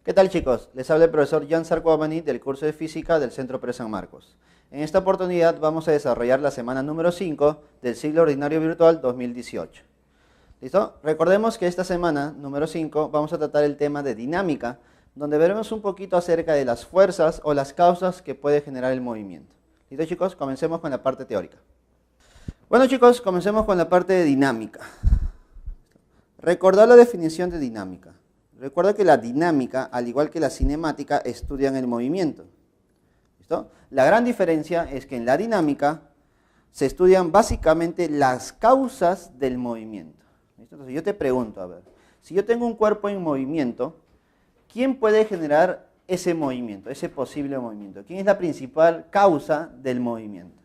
¿Qué tal, chicos? Les habla el profesor Jan Sarcoabani del curso de Física del Centro Pérez San Marcos. En esta oportunidad vamos a desarrollar la semana número 5 del ciclo ordinario virtual 2018. ¿Listo? Recordemos que esta semana número 5 vamos a tratar el tema de dinámica, donde veremos un poquito acerca de las fuerzas o las causas que puede generar el movimiento. ¿Listo, chicos? Comencemos con la parte teórica. Bueno, chicos, comencemos con la parte de dinámica. Recordar la definición de dinámica. Recuerda que la dinámica, al igual que la cinemática, estudian el movimiento. ¿Listo? La gran diferencia es que en la dinámica se estudian básicamente las causas del movimiento. ¿Listo? Entonces yo te pregunto, a ver, si yo tengo un cuerpo en movimiento, ¿quién puede generar ese movimiento, ese posible movimiento? ¿Quién es la principal causa del movimiento?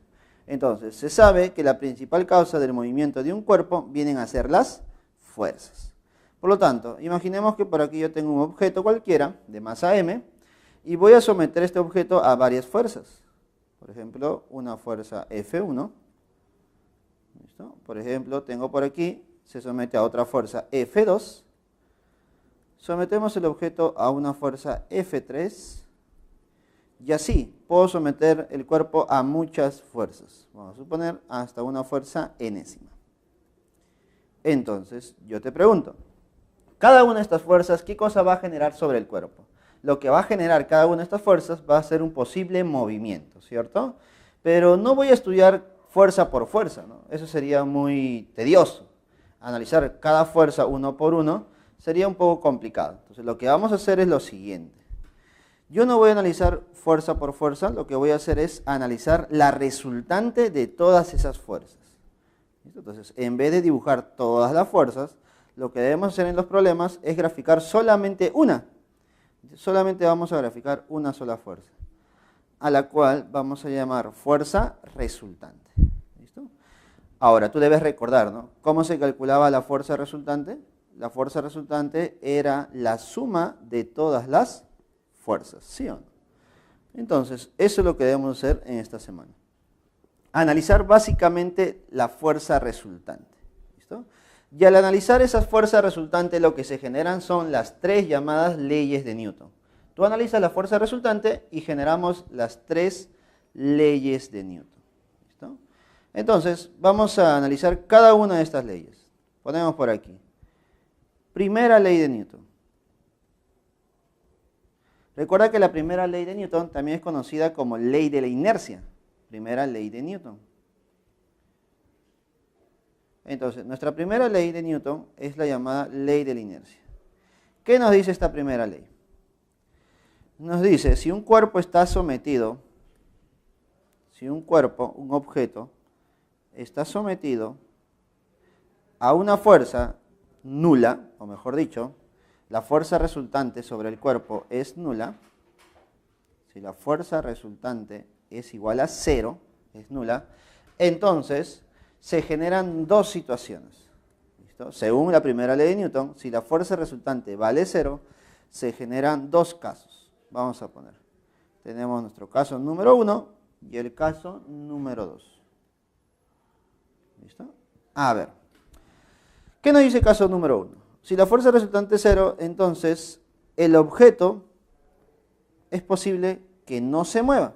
Entonces, se sabe que la principal causa del movimiento de un cuerpo vienen a ser las fuerzas. Por lo tanto, imaginemos que por aquí yo tengo un objeto cualquiera de masa m y voy a someter este objeto a varias fuerzas. Por ejemplo, una fuerza F1. ¿Listo? Por ejemplo, tengo por aquí, se somete a otra fuerza F2. Sometemos el objeto a una fuerza F3. Y así, puedo someter el cuerpo a muchas fuerzas. Vamos a suponer hasta una fuerza enésima. Entonces, yo te pregunto, cada una de estas fuerzas, ¿qué cosa va a generar sobre el cuerpo? Lo que va a generar cada una de estas fuerzas va a ser un posible movimiento, ¿cierto? Pero no voy a estudiar fuerza por fuerza, ¿no? Eso sería muy tedioso. Analizar cada fuerza uno por uno sería un poco complicado. Entonces, lo que vamos a hacer es lo siguiente. Yo no voy a analizar fuerza por fuerza, lo que voy a hacer es analizar la resultante de todas esas fuerzas. ¿Listo? Entonces, en vez de dibujar todas las fuerzas, lo que debemos hacer en los problemas es graficar solamente una. Solamente vamos a graficar una sola fuerza, a la cual vamos a llamar fuerza resultante. ¿Listo? Ahora, tú debes recordar, ¿no? ¿Cómo se calculaba la fuerza resultante? La fuerza resultante era la suma de todas las fuerzas, ¿sí o no? Entonces, eso es lo que debemos hacer en esta semana. Analizar básicamente la fuerza resultante. ¿Listo? Y al analizar esas fuerzas resultantes, lo que se generan son las tres llamadas leyes de Newton. Tú analizas la fuerza resultante y generamos las tres leyes de Newton. ¿Listo? Entonces, vamos a analizar cada una de estas leyes. Ponemos por aquí. Primera ley de Newton. Recuerda que la primera ley de Newton también es conocida como ley de la inercia. Primera ley de Newton. Entonces, nuestra primera ley de Newton es la llamada ley de la inercia. ¿Qué nos dice esta primera ley? Nos dice, si un cuerpo está sometido, si un cuerpo, un objeto, está sometido a una fuerza nula, o mejor dicho, la fuerza resultante sobre el cuerpo es nula, si la fuerza resultante es igual a 0, es nula, entonces se generan dos situaciones. ¿Listo? Según la primera ley de Newton, si la fuerza resultante vale 0, se generan dos casos. Vamos a poner, tenemos nuestro caso número 1 y el caso número 2. ¿Listo? A ver, ¿qué nos dice el caso número 1? Si la fuerza resultante es 0, entonces el objeto es posible que no se mueva.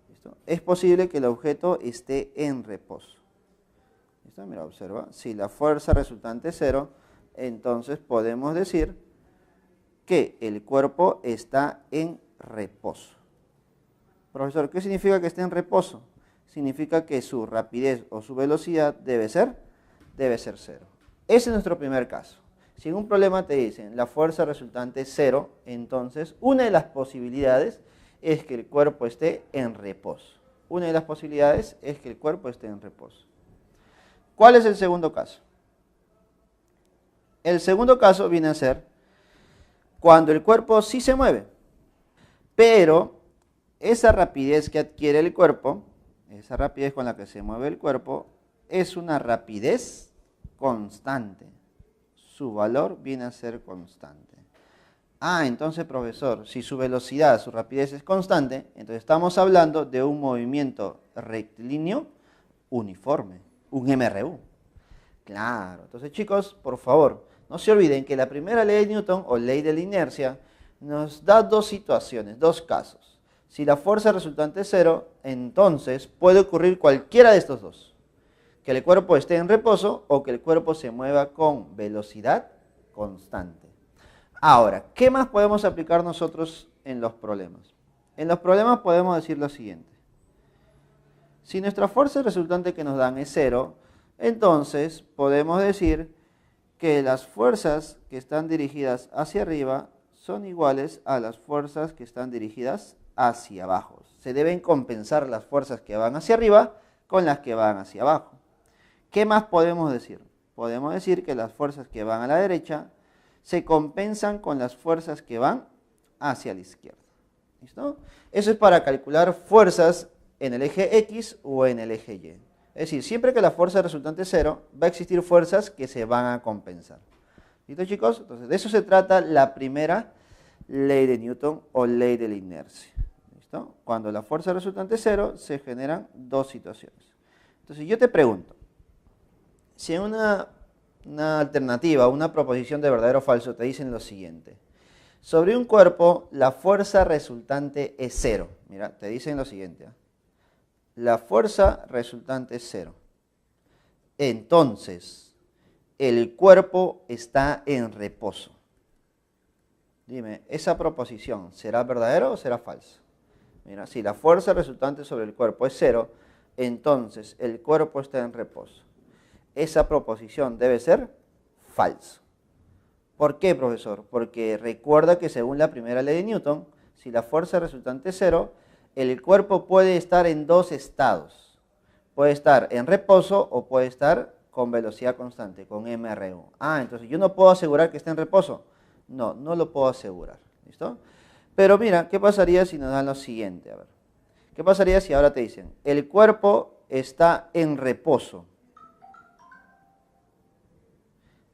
¿Listo? Es posible que el objeto esté en reposo. ¿Listo? Mira, observa. Si la fuerza resultante es 0, entonces podemos decir que el cuerpo está en reposo. Profesor, ¿qué significa que esté en reposo? Significa que su rapidez o su velocidad debe ser 0. Ese es nuestro primer caso. Si en un problema te dicen la fuerza resultante es 0, entonces una de las posibilidades es que el cuerpo esté en reposo. Una de las posibilidades es que el cuerpo esté en reposo. ¿Cuál es el segundo caso? El segundo caso viene a ser cuando el cuerpo sí se mueve, pero esa rapidez que adquiere el cuerpo, esa rapidez con la que se mueve el cuerpo, es una rapidez constante. Su valor viene a ser constante. Entonces, profesor, si su velocidad, su rapidez es constante, entonces estamos hablando de un movimiento rectilíneo uniforme, un MRU. Claro, entonces chicos, por favor, no se olviden que la primera ley de Newton o ley de la inercia nos da dos situaciones, dos casos. Si la fuerza resultante es cero, entonces puede ocurrir cualquiera de estos dos. Que el cuerpo esté en reposo o que el cuerpo se mueva con velocidad constante. Ahora, ¿qué más podemos aplicar nosotros en los problemas? En los problemas podemos decir lo siguiente. Si nuestra fuerza resultante que nos dan es cero, entonces podemos decir que las fuerzas que están dirigidas hacia arriba son iguales a las fuerzas que están dirigidas hacia abajo. Se deben compensar las fuerzas que van hacia arriba con las que van hacia abajo. ¿Qué más podemos decir? Podemos decir que las fuerzas que van a la derecha se compensan con las fuerzas que van hacia la izquierda. ¿Listo? Eso es para calcular fuerzas en el eje X o en el eje Y. Es decir, siempre que la fuerza resultante es cero, va a existir fuerzas que se van a compensar. ¿Listo, chicos? Entonces, de eso se trata la primera ley de Newton o ley de la inercia. ¿Listo? Cuando la fuerza resultante es cero, se generan dos situaciones. Entonces, yo te pregunto, si en una alternativa, una proposición de verdadero o falso, te dicen lo siguiente. Sobre un cuerpo, la fuerza resultante es cero. Mira, te dicen lo siguiente. La fuerza resultante es cero. Entonces, el cuerpo está en reposo. Dime, ¿esa proposición será verdadera o será falsa? Mira, si la fuerza resultante sobre el cuerpo es cero, entonces el cuerpo está en reposo. Esa proposición debe ser falsa. ¿Por qué, profesor? Porque recuerda que según la primera ley de Newton, si la fuerza resultante es cero, el cuerpo puede estar en dos estados. Puede estar en reposo o puede estar con velocidad constante, con mRU. Entonces yo no puedo asegurar que esté en reposo. No, no lo puedo asegurar. ¿Listo? Pero mira, ¿qué pasaría si nos dan lo siguiente? A ver, ¿qué pasaría si ahora te dicen, el cuerpo está en reposo?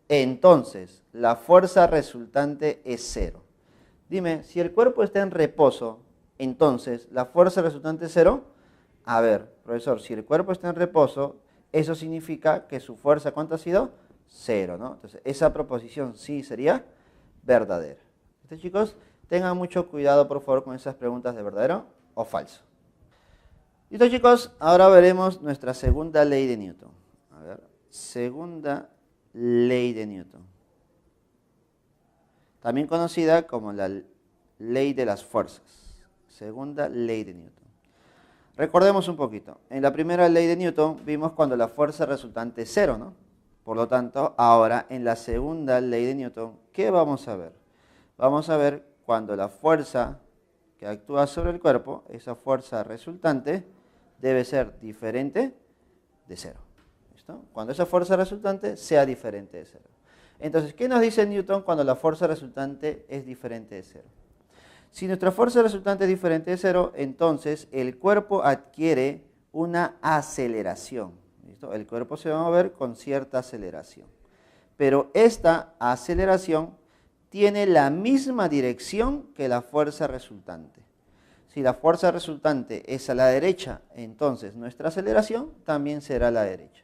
Entonces, la fuerza resultante es cero. Dime, si el cuerpo está en reposo, entonces, ¿la fuerza resultante es cero? A ver, profesor, si el cuerpo está en reposo, eso significa que su fuerza, ¿cuánto ha sido? Cero, ¿no? Entonces, esa proposición sí sería verdadera. ¿Listo, chicos? Tengan mucho cuidado, por favor, con esas preguntas de verdadero o falso. ¿Listo, chicos? Ahora veremos nuestra segunda ley de Newton. A ver, segunda ley de Newton. También conocida como la ley de las fuerzas. Segunda ley de Newton. Recordemos un poquito. En la primera ley de Newton vimos cuando la fuerza resultante es cero, ¿no? Por lo tanto, ahora en la segunda ley de Newton, ¿qué vamos a ver? Vamos a ver cuando la fuerza que actúa sobre el cuerpo, esa fuerza resultante, debe ser diferente de cero. ¿Listo? Cuando esa fuerza resultante sea diferente de cero. Entonces, ¿qué nos dice Newton cuando la fuerza resultante es diferente de cero? Si nuestra fuerza resultante es diferente de cero, entonces el cuerpo adquiere una aceleración. ¿Listo? El cuerpo se va a mover con cierta aceleración. Pero esta aceleración tiene la misma dirección que la fuerza resultante. Si la fuerza resultante es a la derecha, entonces nuestra aceleración también será a la derecha.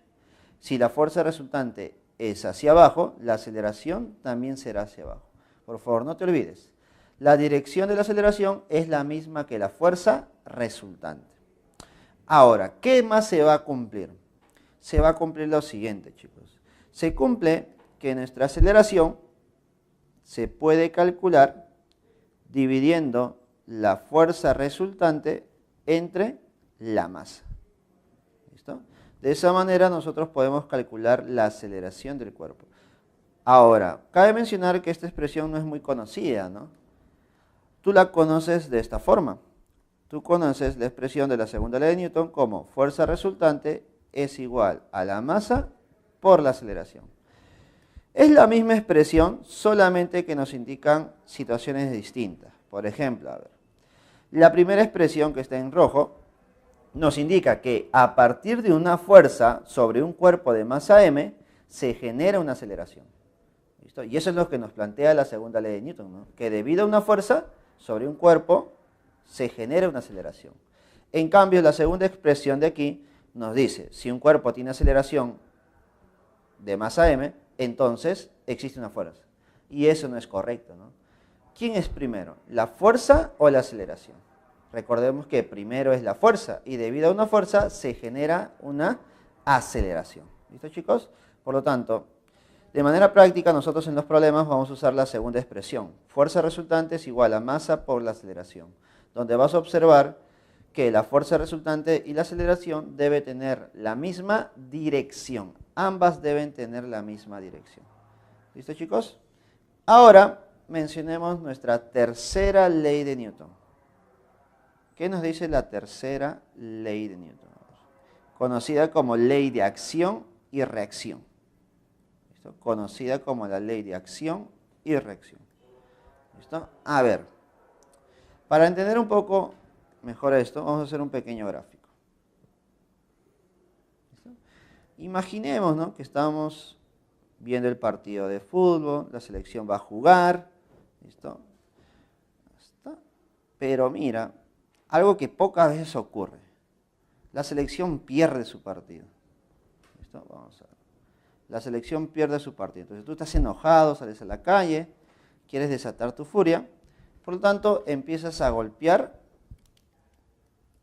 Si la fuerza resultante es hacia abajo, la aceleración también será hacia abajo. Por favor, no te olvides. La dirección de la aceleración es la misma que la fuerza resultante. Ahora, ¿qué más se va a cumplir? Se va a cumplir lo siguiente, chicos. Se cumple que nuestra aceleración se puede calcular dividiendo la fuerza resultante entre la masa. ¿Listo? De esa manera nosotros podemos calcular la aceleración del cuerpo. Ahora, cabe mencionar que esta expresión no es muy conocida, ¿no? Tú la conoces de esta forma. Tú conoces la expresión de la segunda ley de Newton como fuerza resultante es igual a la masa por la aceleración. Es la misma expresión, solamente que nos indican situaciones distintas. Por ejemplo, a ver, la primera expresión que está en rojo nos indica que a partir de una fuerza sobre un cuerpo de masa m se genera una aceleración. ¿Listo? Y eso es lo que nos plantea la segunda ley de Newton, ¿no? Que debido a una fuerza sobre un cuerpo se genera una aceleración. En cambio, la segunda expresión de aquí nos dice, si un cuerpo tiene aceleración de masa m, entonces existe una fuerza. Y eso no es correcto, ¿no? ¿quién es primero? ¿La fuerza o la aceleración? Recordemos que primero es la fuerza y debido a una fuerza se genera una aceleración. ¿Listo, chicos? Por lo tanto, de manera práctica nosotros en los problemas vamos a usar la segunda expresión. Fuerza resultante es igual a masa por la aceleración, donde vas a observar que la fuerza resultante y la aceleración deben tener la misma dirección. Ambas deben tener la misma dirección. ¿Listo, chicos? Ahora mencionemos nuestra tercera ley de Newton. ¿Qué nos dice la tercera ley de Newton? Conocida como ley de acción y reacción. ¿Listo? Conocida como la ley de acción y reacción. ¿Listo? A ver, para entender un poco mejor esto, vamos a hacer un pequeño gráfico. ¿Listo? Imaginemos, ¿no?, que estamos viendo el partido de fútbol, la selección va a jugar. ¿Listo? Pero mira, algo que pocas veces ocurre. La selección pierde su partido. ¿Listo? Vamos a ver. La selección pierde su partido. Entonces tú estás enojado, sales a la calle, quieres desatar tu furia. Por lo tanto, empiezas a golpear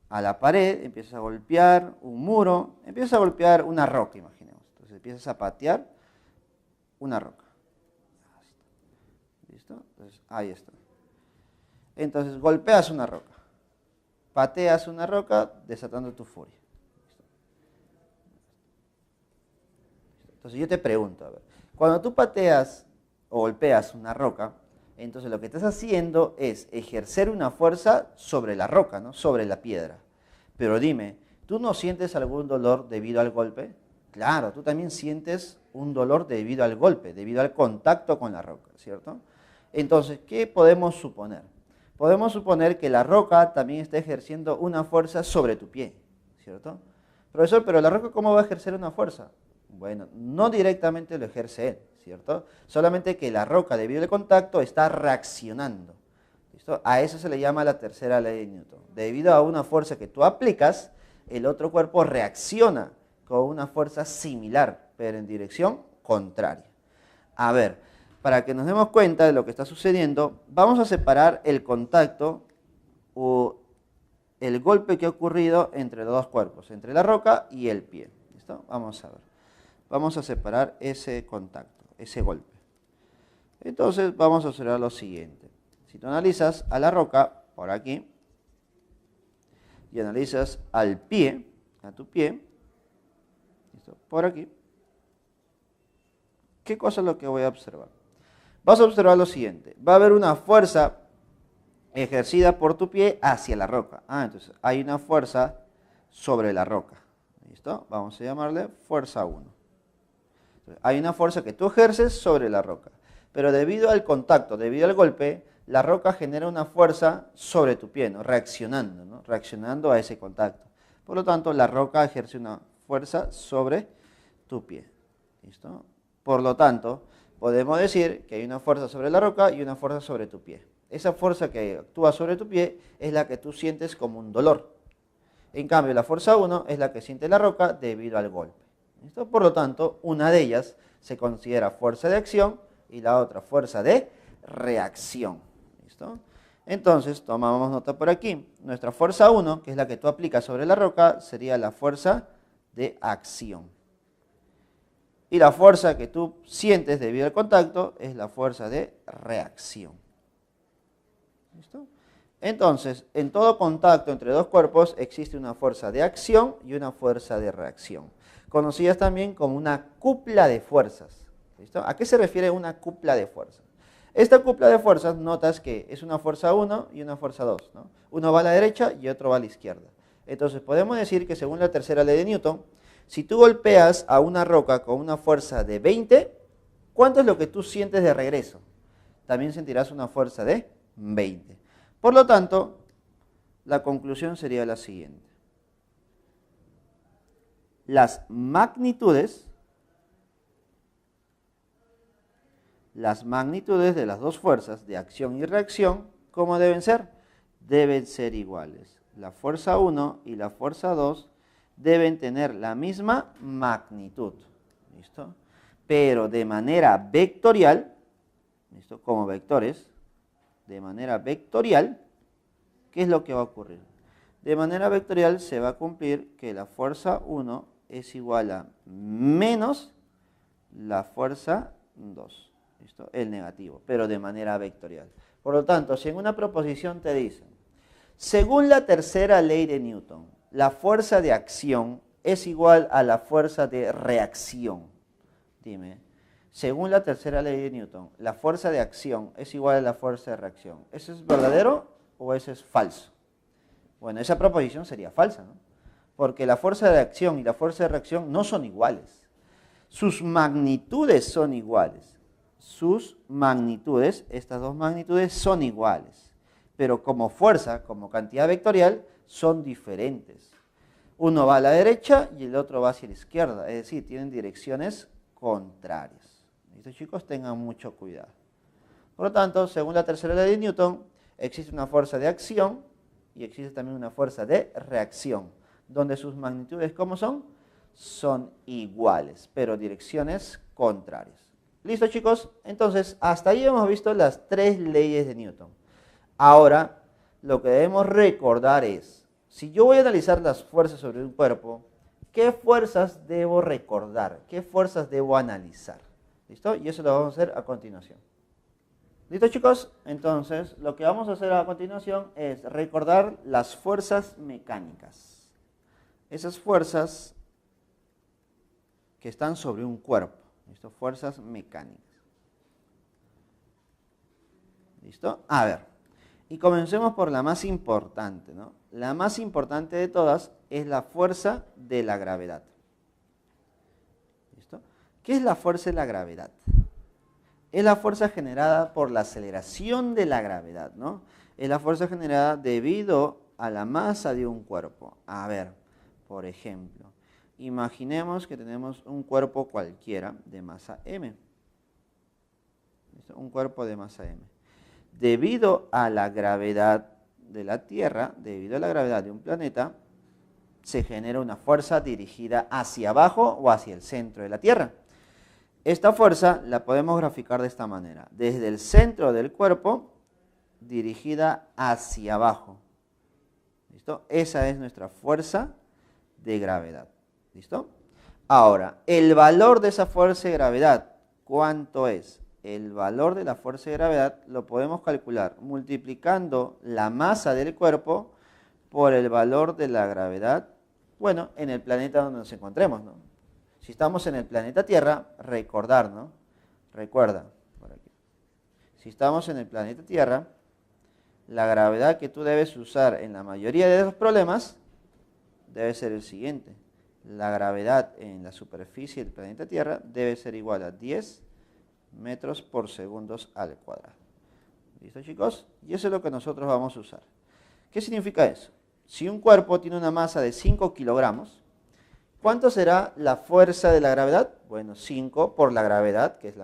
a la pared, empiezas a golpear un muro, empiezas a golpear una roca, imaginemos. Entonces empiezas a patear una roca. ¿Listo? Entonces, ahí está. Entonces golpeas una roca. Pateas una roca desatando tu furia. Entonces yo te pregunto, a ver, cuando tú pateas o golpeas una roca, entonces lo que estás haciendo es ejercer una fuerza sobre la roca, ¿no?, sobre la piedra. Pero dime, ¿tú no sientes algún dolor debido al golpe? Claro, tú también sientes un dolor debido al golpe, debido al contacto con la roca, ¿cierto? Entonces, ¿qué podemos suponer? Podemos suponer que la roca también está ejerciendo una fuerza sobre tu pie, ¿cierto? Profesor, pero la roca, ¿cómo va a ejercer una fuerza? Bueno, no directamente lo ejerce él, ¿cierto? Solamente que la roca, debido al contacto, está reaccionando. ¿Listo? A eso se le llama la tercera ley de Newton. Debido a una fuerza que tú aplicas, el otro cuerpo reacciona con una fuerza similar, pero en dirección contraria. A ver, para que nos demos cuenta de lo que está sucediendo, vamos a separar el contacto o el golpe que ha ocurrido entre los dos cuerpos, entre la roca y el pie. ¿Listo? Vamos a ver. Vamos a separar ese contacto, ese golpe. Entonces vamos a observar lo siguiente. Si tú analizas a la roca por aquí y analizas al pie, a tu pie, ¿listo?, por aquí, ¿qué cosa es lo que voy a observar? Vas a observar lo siguiente. Va a haber una fuerza ejercida por tu pie hacia la roca. Entonces hay una fuerza sobre la roca. ¿Listo? Vamos a llamarle fuerza 1. Entonces, hay una fuerza que tú ejerces sobre la roca. Pero debido al contacto, debido al golpe, la roca genera una fuerza sobre tu pie, ¿no?, reaccionando, ¿no?, reaccionando a ese contacto. Por lo tanto, la roca ejerce una fuerza sobre tu pie. ¿Listo? Por lo tanto, podemos decir que hay una fuerza sobre la roca y una fuerza sobre tu pie. Esa fuerza que actúa sobre tu pie es la que tú sientes como un dolor. En cambio, la fuerza 1 es la que siente la roca debido al golpe. ¿Listo? Por lo tanto, una de ellas se considera fuerza de acción y la otra fuerza de reacción. ¿Listo? Entonces, tomamos nota por aquí. Nuestra fuerza 1, que es la que tú aplicas sobre la roca, sería la fuerza de acción. Y la fuerza que tú sientes debido al contacto es la fuerza de reacción. ¿Listo? Entonces, en todo contacto entre dos cuerpos existe una fuerza de acción y una fuerza de reacción, conocidas también como una cupla de fuerzas. ¿Listo? ¿A qué se refiere una cupla de fuerzas? Esta cupla de fuerzas, notas que es una fuerza 1 y una fuerza 2, ¿no? Uno va a la derecha y otro va a la izquierda. Entonces, podemos decir que según la tercera ley de Newton, si tú golpeas a una roca con una fuerza de 20, ¿cuánto es lo que tú sientes de regreso? También sentirás una fuerza de 20. Por lo tanto, la conclusión sería la siguiente. Las magnitudes de las dos fuerzas de acción y reacción, ¿cómo deben ser? Deben ser iguales. La fuerza 1 y la fuerza 2 deben tener la misma magnitud, ¿listo? Pero de manera vectorial, ¿listo?, como vectores, de manera vectorial, ¿qué es lo que va a ocurrir? De manera vectorial se va a cumplir que la fuerza 1 es igual a menos la fuerza 2. ¿Listo? El negativo, pero de manera vectorial. Por lo tanto, si en una proposición te dicen, según la tercera ley de Newton, la fuerza de acción es igual a la fuerza de reacción. Dime, según la tercera ley de Newton, la fuerza de acción es igual a la fuerza de reacción. ¿Eso es verdadero o eso es falso? Bueno, esa proposición sería falsa, ¿no? Porque la fuerza de acción y la fuerza de reacción no son iguales. Sus magnitudes son iguales. Sus magnitudes, estas dos magnitudes son iguales. Pero como fuerza, como cantidad vectorial, son diferentes. Uno va a la derecha y el otro va hacia la izquierda. Es decir, tienen direcciones contrarias. ¿Listo, chicos? Tengan mucho cuidado. Por lo tanto, según la tercera ley de Newton, existe una fuerza de acción y existe también una fuerza de reacción, donde sus magnitudes, ¿cómo son? Son iguales, pero direcciones contrarias. ¿Listo, chicos? Entonces, hasta ahí hemos visto las tres leyes de Newton. Ahora, lo que debemos recordar es, si yo voy a analizar las fuerzas sobre un cuerpo, ¿qué fuerzas debo recordar? ¿Qué fuerzas debo analizar? ¿Listo? Y eso lo vamos a hacer a continuación. ¿Listo, chicos? Entonces, lo que vamos a hacer a continuación es recordar las fuerzas mecánicas. Esas fuerzas que están sobre un cuerpo. ¿Listo? Fuerzas mecánicas. ¿Listo? A ver. Y comencemos por la más importante, ¿no? La más importante de todas es la fuerza de la gravedad. ¿Listo? ¿Qué es la fuerza de la gravedad? Es la fuerza generada por la aceleración de la gravedad, ¿no? Es la fuerza generada debido a la masa de un cuerpo. A ver, por ejemplo, imaginemos que tenemos un cuerpo cualquiera de masa m. ¿Listo? Un cuerpo de masa m. Debido a la gravedad de la Tierra, debido a la gravedad de un planeta, se genera una fuerza dirigida hacia abajo o hacia el centro de la Tierra. Esta fuerza la podemos graficar de esta manera. Desde el centro del cuerpo, dirigida hacia abajo. ¿Listo? Esa es nuestra fuerza de gravedad. ¿Listo? Ahora, el valor de esa fuerza de gravedad, ¿cuánto es? El valor de la fuerza de gravedad lo podemos calcular multiplicando la masa del cuerpo por el valor de la gravedad, bueno, en el planeta donde nos encontremos, ¿no? Si estamos en el planeta Tierra, recordar, ¿no? Recuerda, por aquí. Si estamos en el planeta Tierra, la gravedad que tú debes usar en la mayoría de los problemas debe ser el siguiente. La gravedad en la superficie del planeta Tierra debe ser igual a 10 metros por segundos al cuadrado. ¿Listo, chicos? Y eso es lo que nosotros vamos a usar. ¿Qué significa eso? Si un cuerpo tiene una masa de 5 kilogramos, ¿cuánto será la fuerza de la gravedad? Bueno, 5 por la gravedad, que es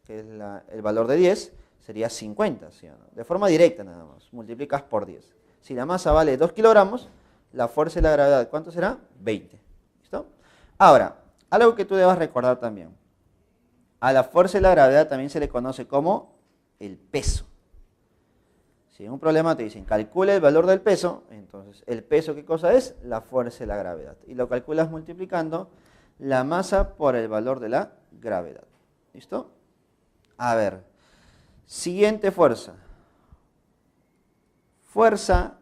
el valor de 10, sería 50, ¿sí o no? De forma directa nada más, multiplicas por 10. Si la masa vale 2 kilogramos, la fuerza de la gravedad, ¿cuánto será? 20. ¿Listo? Ahora, algo que tú debas recordar también. A la fuerza de la gravedad también se le conoce como el peso. Si en un problema te dicen, calcula el valor del peso, entonces el peso, ¿qué cosa es? La fuerza de la gravedad. Y lo calculas multiplicando la masa por el valor de la gravedad. ¿Listo? A ver, siguiente fuerza. Fuerza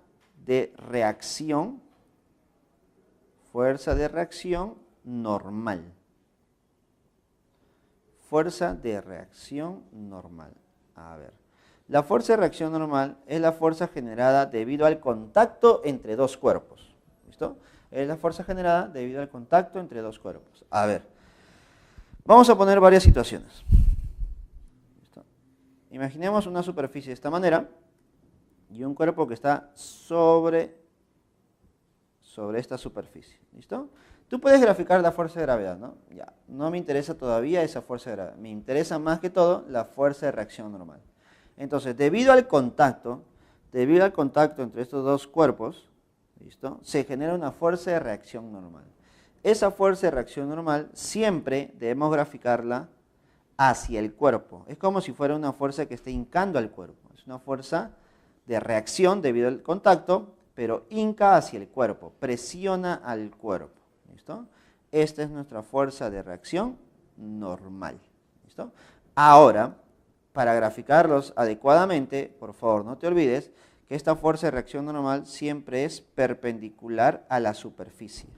de reacción. Fuerza de reacción normal. Fuerza de reacción normal. A ver. La fuerza de reacción normal es la fuerza generada debido al contacto entre dos cuerpos. ¿Listo? Es la fuerza generada debido al contacto entre dos cuerpos. A ver, vamos a poner varias situaciones. ¿Listo? Imaginemos una superficie de esta manera y un cuerpo que está sobre esta superficie. ¿Listo? Tú puedes graficar la fuerza de gravedad, ¿no? Ya, no me interesa todavía esa fuerza de gravedad. Me interesa más que todo la fuerza de reacción normal. Entonces, debido al contacto entre estos dos cuerpos, ¿listo? Se genera una fuerza de reacción normal. Esa fuerza de reacción normal siempre debemos graficarla hacia el cuerpo. Es como si fuera una fuerza que esté hincando al cuerpo. Es una fuerza de reacción debido al contacto, pero hinca hacia el cuerpo, presiona al cuerpo. ¿Listo? Esta es nuestra fuerza de reacción normal. ¿Listo? Ahora, para graficarlos adecuadamente, por favor no te olvides que esta fuerza de reacción normal siempre es perpendicular a la superficie.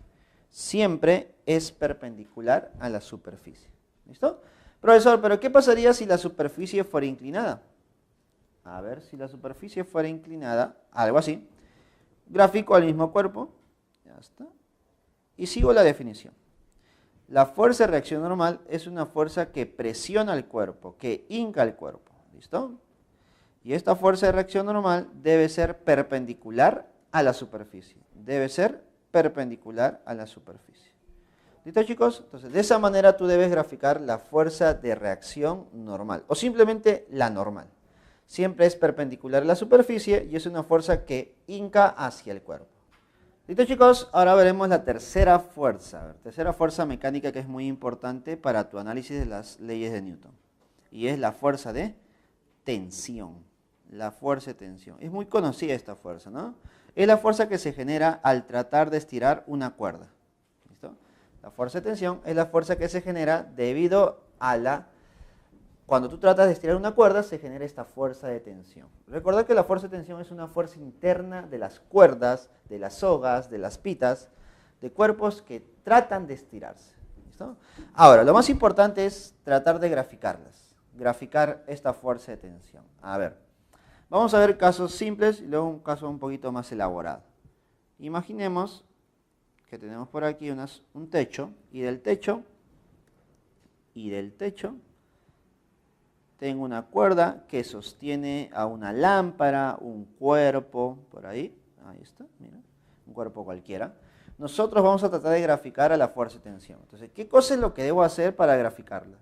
Siempre es perpendicular a la superficie. ¿Listo? Profesor, ¿pero qué pasaría si la superficie fuera inclinada? A ver, si la superficie fuera inclinada, algo así. Grafico al mismo cuerpo, ya está, y sigo la definición. La fuerza de reacción normal es una fuerza que presiona el cuerpo, que hinca el cuerpo, ¿listo? Y esta fuerza de reacción normal debe ser perpendicular a la superficie, debe ser perpendicular a la superficie. ¿Listo, chicos? Entonces, de esa manera tú debes graficar la fuerza de reacción normal, o simplemente la normal. Siempre es perpendicular a la superficie y es una fuerza que hinca hacia el cuerpo. ¿Listo, chicos? Ahora veremos la tercera fuerza. Tercera fuerza mecánica que es muy importante para tu análisis de las leyes de Newton. Y es la fuerza de tensión. La fuerza de tensión. Es muy conocida esta fuerza, ¿no? Es la fuerza que se genera al tratar de estirar una cuerda. ¿Listo? La fuerza de tensión es la fuerza que se genera debido a la... Cuando tú tratas de estirar una cuerda, se genera esta fuerza de tensión. Recordad que la fuerza de tensión es una fuerza interna de las cuerdas, de las sogas, de las pitas, de cuerpos que tratan de estirarse. ¿Listo? Ahora, lo más importante es tratar de graficarlas. Graficar esta fuerza de tensión. A ver, vamos a ver casos simples y luego un caso un poquito más elaborado. Imaginemos que tenemos por aquí un techo y del techo tengo una cuerda que sostiene a una lámpara, un cuerpo, por ahí está, mira, un cuerpo cualquiera. Nosotros vamos a tratar de graficar a la fuerza de tensión. Entonces, ¿qué cosa es lo que debo hacer para graficarla?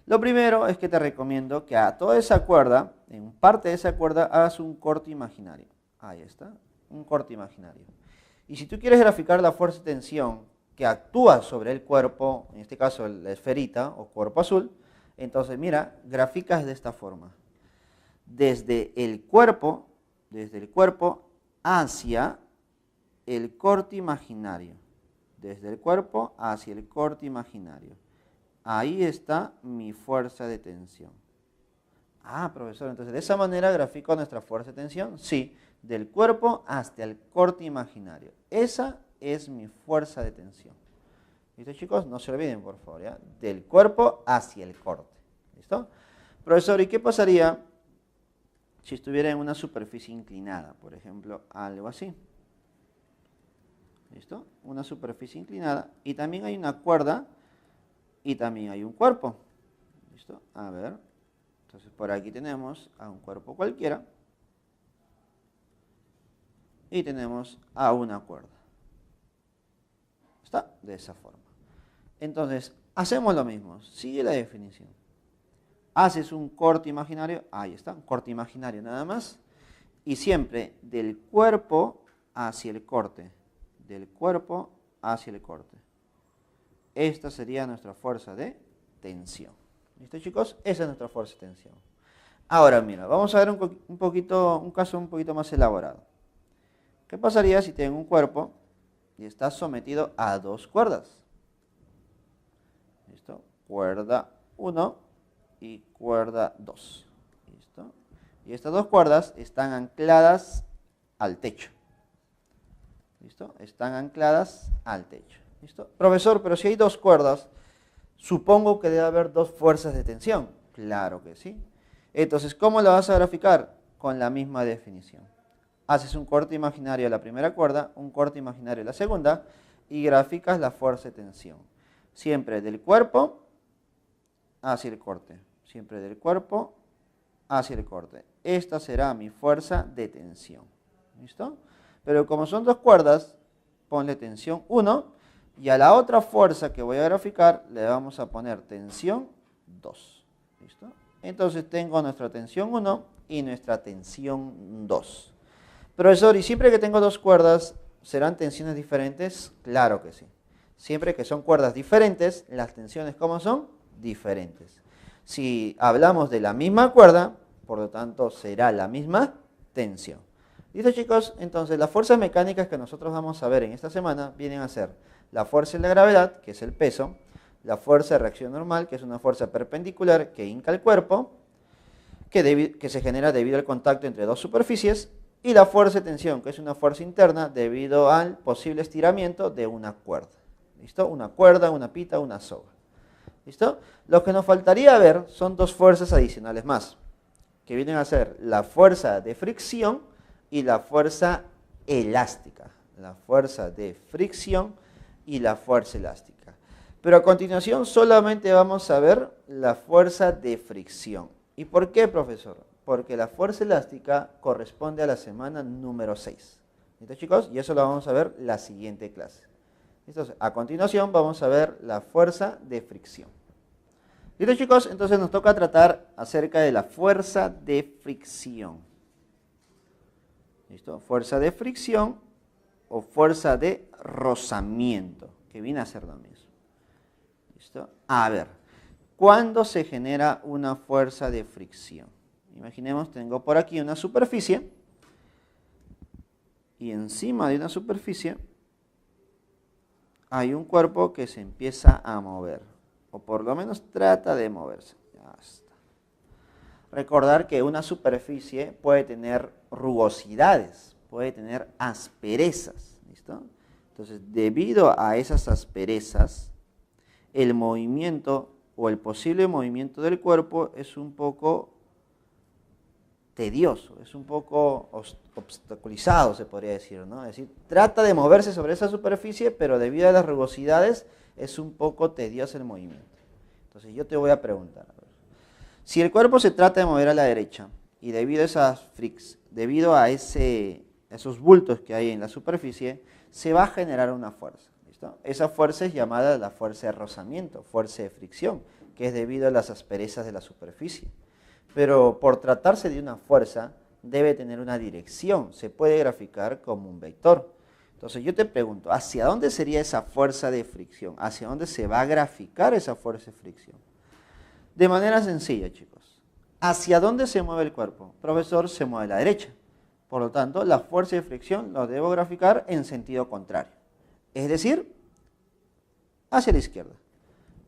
Lo primero es que te recomiendo que a toda esa cuerda, en parte de esa cuerda, hagas un corte imaginario. Ahí está, un corte imaginario. Y si tú quieres graficar la fuerza de tensión que actúa sobre el cuerpo, en este caso la esferita o cuerpo azul, entonces, mira, graficas de esta forma. Desde el cuerpo hacia el corte imaginario. Desde el cuerpo hacia el corte imaginario. Ahí está mi fuerza de tensión. Ah, profesor, entonces de esa manera grafico nuestra fuerza de tensión. Sí, del cuerpo hasta el corte imaginario. Esa es mi fuerza de tensión. ¿Listo, chicos? No se olviden, por favor, ¿ya? Del cuerpo hacia el corte. ¿Listo? Profesor, ¿y qué pasaría si estuviera en una superficie inclinada? Por ejemplo, algo así. ¿Listo? Una superficie inclinada. Y también hay una cuerda y también hay un cuerpo. ¿Listo? A ver. Entonces, por aquí tenemos a un cuerpo cualquiera. Y tenemos a una cuerda. ¿Está? De esa forma. Entonces, hacemos lo mismo. Sigue la definición. Haces un corte imaginario. Ahí está, un corte imaginario nada más. Y siempre del cuerpo hacia el corte. Del cuerpo hacia el corte. Esta sería nuestra fuerza de tensión. ¿Listo, chicos? Esa es nuestra fuerza de tensión. Ahora, mira, vamos a ver un caso un poquito más elaborado. ¿Qué pasaría si tengo un cuerpo y está sometido a dos cuerdas? ¿Listo? Cuerda 1 y cuerda 2. ¿Listo? Y estas dos cuerdas están ancladas al techo. ¿Listo? Están ancladas al techo. ¿Listo? Profesor, pero si hay dos cuerdas, supongo que debe haber dos fuerzas de tensión. Claro que sí. Entonces, ¿cómo la vas a graficar? Con la misma definición. Haces un corte imaginario a la primera cuerda, un corte imaginario a la segunda y graficas la fuerza de tensión. Siempre del cuerpo hacia el corte. Siempre del cuerpo hacia el corte. Esta será mi fuerza de tensión. ¿Listo? Pero como son dos cuerdas, ponle tensión 1 y a la otra fuerza que voy a graficar le vamos a poner tensión 2. ¿Listo? Entonces tengo nuestra tensión 1 y nuestra tensión 2. Profesor, ¿y siempre que tengo dos cuerdas serán tensiones diferentes? Claro que sí. Siempre que son cuerdas diferentes, las tensiones, ¿cómo son? Diferentes. Si hablamos de la misma cuerda, por lo tanto será la misma tensión. ¿Listo, chicos? Entonces las fuerzas mecánicas que nosotros vamos a ver en esta semana vienen a ser la fuerza de la gravedad, que es el peso, la fuerza de reacción normal, que es una fuerza perpendicular que hinca el cuerpo, que se genera debido al contacto entre dos superficies, y la fuerza de tensión, que es una fuerza interna debido al posible estiramiento de una cuerda. ¿Listo? Una cuerda, una pita, una soga. ¿Listo? Lo que nos faltaría ver son dos fuerzas adicionales más, que vienen a ser la fuerza de fricción y la fuerza elástica. La fuerza de fricción y la fuerza elástica. Pero a continuación solamente vamos a ver la fuerza de fricción. ¿Y por qué, profesor? Porque la fuerza elástica corresponde a la semana número 6. ¿Listo, chicos? Y eso lo vamos a ver la siguiente clase. ¿Listo? A continuación vamos a ver la fuerza de fricción. ¿Listo, chicos? Entonces nos toca tratar acerca de la fuerza de fricción. ¿Listo? Fuerza de fricción o fuerza de rozamiento, que viene a ser lo mismo. ¿Listo? A ver, ¿cuándo se genera una fuerza de fricción? Imaginemos, tengo por aquí una superficie y encima de una superficie hay un cuerpo que se empieza a mover, o por lo menos trata de moverse. Ya está. Recordar que una superficie puede tener rugosidades, puede tener asperezas. ¿Listo? Entonces, debido a esas asperezas, el movimiento o el posible movimiento del cuerpo es un poco tedioso, es un poco obstaculizado, se podría decir, ¿no? Es decir, trata de moverse sobre esa superficie, pero debido a las rugosidades es un poco tedioso el movimiento. Entonces yo te voy a preguntar, si el cuerpo se trata de mover a la derecha y debido a esos bultos que hay en la superficie, se va a generar una fuerza. ¿Listo? Esa fuerza es llamada la fuerza de rozamiento, fuerza de fricción, que es debido a las asperezas de la superficie. Pero por tratarse de una fuerza, debe tener una dirección, se puede graficar como un vector. Entonces yo te pregunto, ¿hacia dónde sería esa fuerza de fricción? ¿Hacia dónde se va a graficar esa fuerza de fricción? De manera sencilla, chicos. ¿Hacia dónde se mueve el cuerpo? Profesor, se mueve a la derecha. Por lo tanto, la fuerza de fricción lo debo graficar en sentido contrario. Es decir, hacia la izquierda.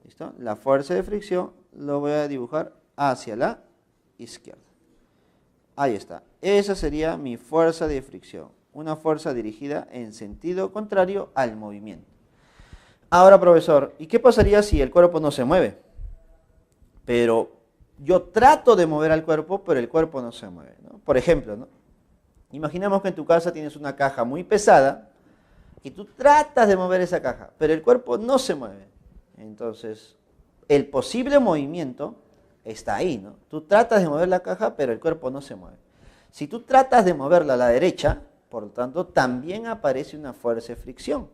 ¿Listo? La fuerza de fricción lo voy a dibujar hacia la izquierda. Ahí está. Esa sería mi fuerza de fricción. Una fuerza dirigida en sentido contrario al movimiento. Ahora, profesor, ¿y qué pasaría si el cuerpo no se mueve? Pero yo trato de mover al cuerpo, pero el cuerpo no se mueve, ¿no? Por ejemplo, ¿no? Imaginemos que en tu casa tienes una caja muy pesada y tú tratas de mover esa caja, pero el cuerpo no se mueve. Entonces, el posible movimiento está ahí, ¿no? Tú tratas de mover la caja, pero el cuerpo no se mueve. Si tú tratas de moverla a la derecha, por lo tanto, también aparece una fuerza de fricción,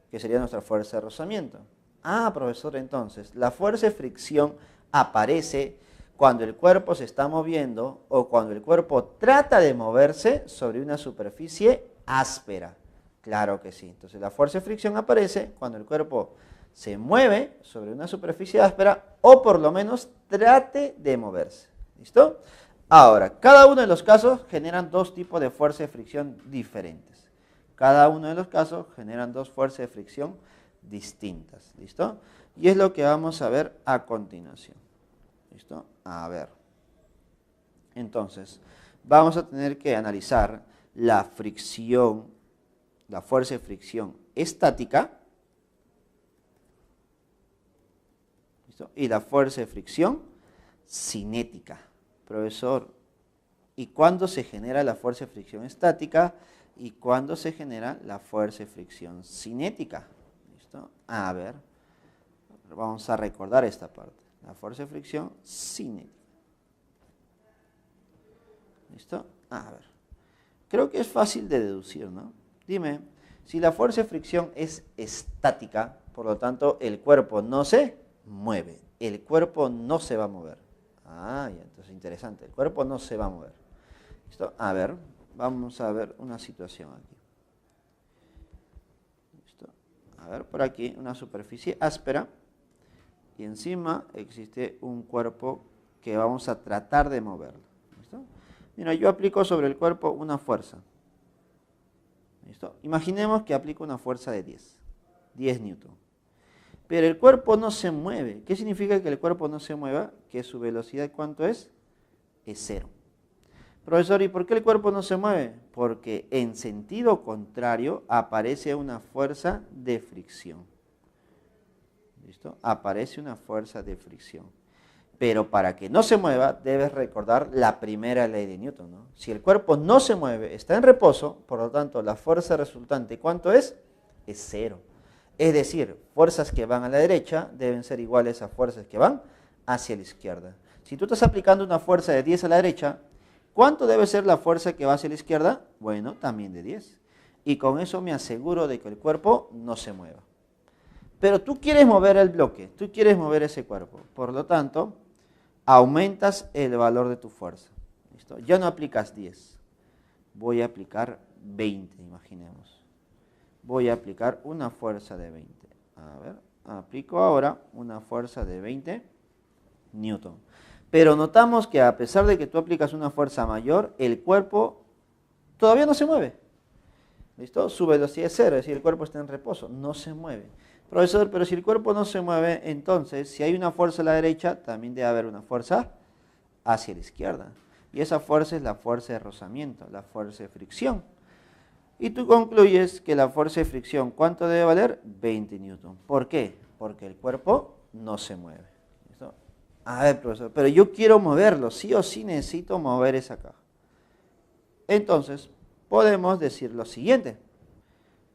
que sería nuestra fuerza de rozamiento. Ah, profesor, entonces, la fuerza de fricción aparece cuando el cuerpo se está moviendo o cuando el cuerpo trata de moverse sobre una superficie áspera. Claro que sí. Entonces, la fuerza de fricción aparece cuando el cuerpo se mueve sobre una superficie áspera o por lo menos trate de moverse. ¿Listo? Ahora, cada uno de los casos generan dos tipos de fuerza de fricción diferentes. Cada uno de los casos generan dos fuerzas de fricción distintas. ¿Listo? Y es lo que vamos a ver a continuación. ¿Listo? A ver. Entonces, vamos a tener que analizar la fricción, la fuerza de fricción estática, ¿listo? Y la fuerza de fricción cinética. Profesor, ¿y cuándo se genera la fuerza de fricción estática y cuándo se genera la fuerza de fricción cinética? ¿Listo? A ver, vamos a recordar esta parte. La fuerza de fricción cinética. ¿Listo? A ver, creo que es fácil de deducir, ¿no? Dime, si la fuerza de fricción es estática, por lo tanto el cuerpo no se mueve, el cuerpo no se va a mover. Ah, ya, entonces interesante, el cuerpo no se va a mover. ¿Listo? A ver, vamos a ver una situación aquí. ¿Listo? A ver, por aquí una superficie áspera y encima existe un cuerpo que vamos a tratar de moverlo. Mira, yo aplico sobre el cuerpo una fuerza. ¿Listo? Imaginemos que aplico una fuerza de 10 newton. Pero el cuerpo no se mueve. ¿Qué significa que el cuerpo no se mueva? Que su velocidad, ¿cuánto es? Es 0. Profesor, ¿y por qué el cuerpo no se mueve? Porque en sentido contrario aparece una fuerza de fricción. ¿Listo? Aparece una fuerza de fricción. Pero para que no se mueva, debes recordar la primera ley de Newton, ¿no? Si el cuerpo no se mueve, está en reposo, por lo tanto, la fuerza resultante, ¿cuánto es? Es 0. Es decir, fuerzas que van a la derecha deben ser iguales a fuerzas que van hacia la izquierda. Si tú estás aplicando una fuerza de 10 a la derecha, ¿cuánto debe ser la fuerza que va hacia la izquierda? Bueno, también de 10. Y con eso me aseguro de que el cuerpo no se mueva. Pero tú quieres mover el bloque, tú quieres mover ese cuerpo. Por lo tanto, aumentas el valor de tu fuerza. ¿Listo? Ya no aplicas 10. Voy a aplicar 20, imaginemos. Voy a aplicar una fuerza de 20. A ver, aplico ahora una fuerza de 20 newton. Pero notamos que a pesar de que tú aplicas una fuerza mayor, el cuerpo todavía no se mueve. ¿Listo? Su velocidad es 0, es decir, el cuerpo está en reposo, no se mueve. Profesor, pero si el cuerpo no se mueve, entonces, si hay una fuerza a la derecha, también debe haber una fuerza hacia la izquierda. Y esa fuerza es la fuerza de rozamiento, la fuerza de fricción. Y tú concluyes que la fuerza de fricción, ¿cuánto debe valer? 20 newton. ¿Por qué? Porque el cuerpo no se mueve. ¿Listo? A ver, profesor, pero yo quiero moverlo, sí o sí necesito mover esa caja. Entonces, podemos decir lo siguiente.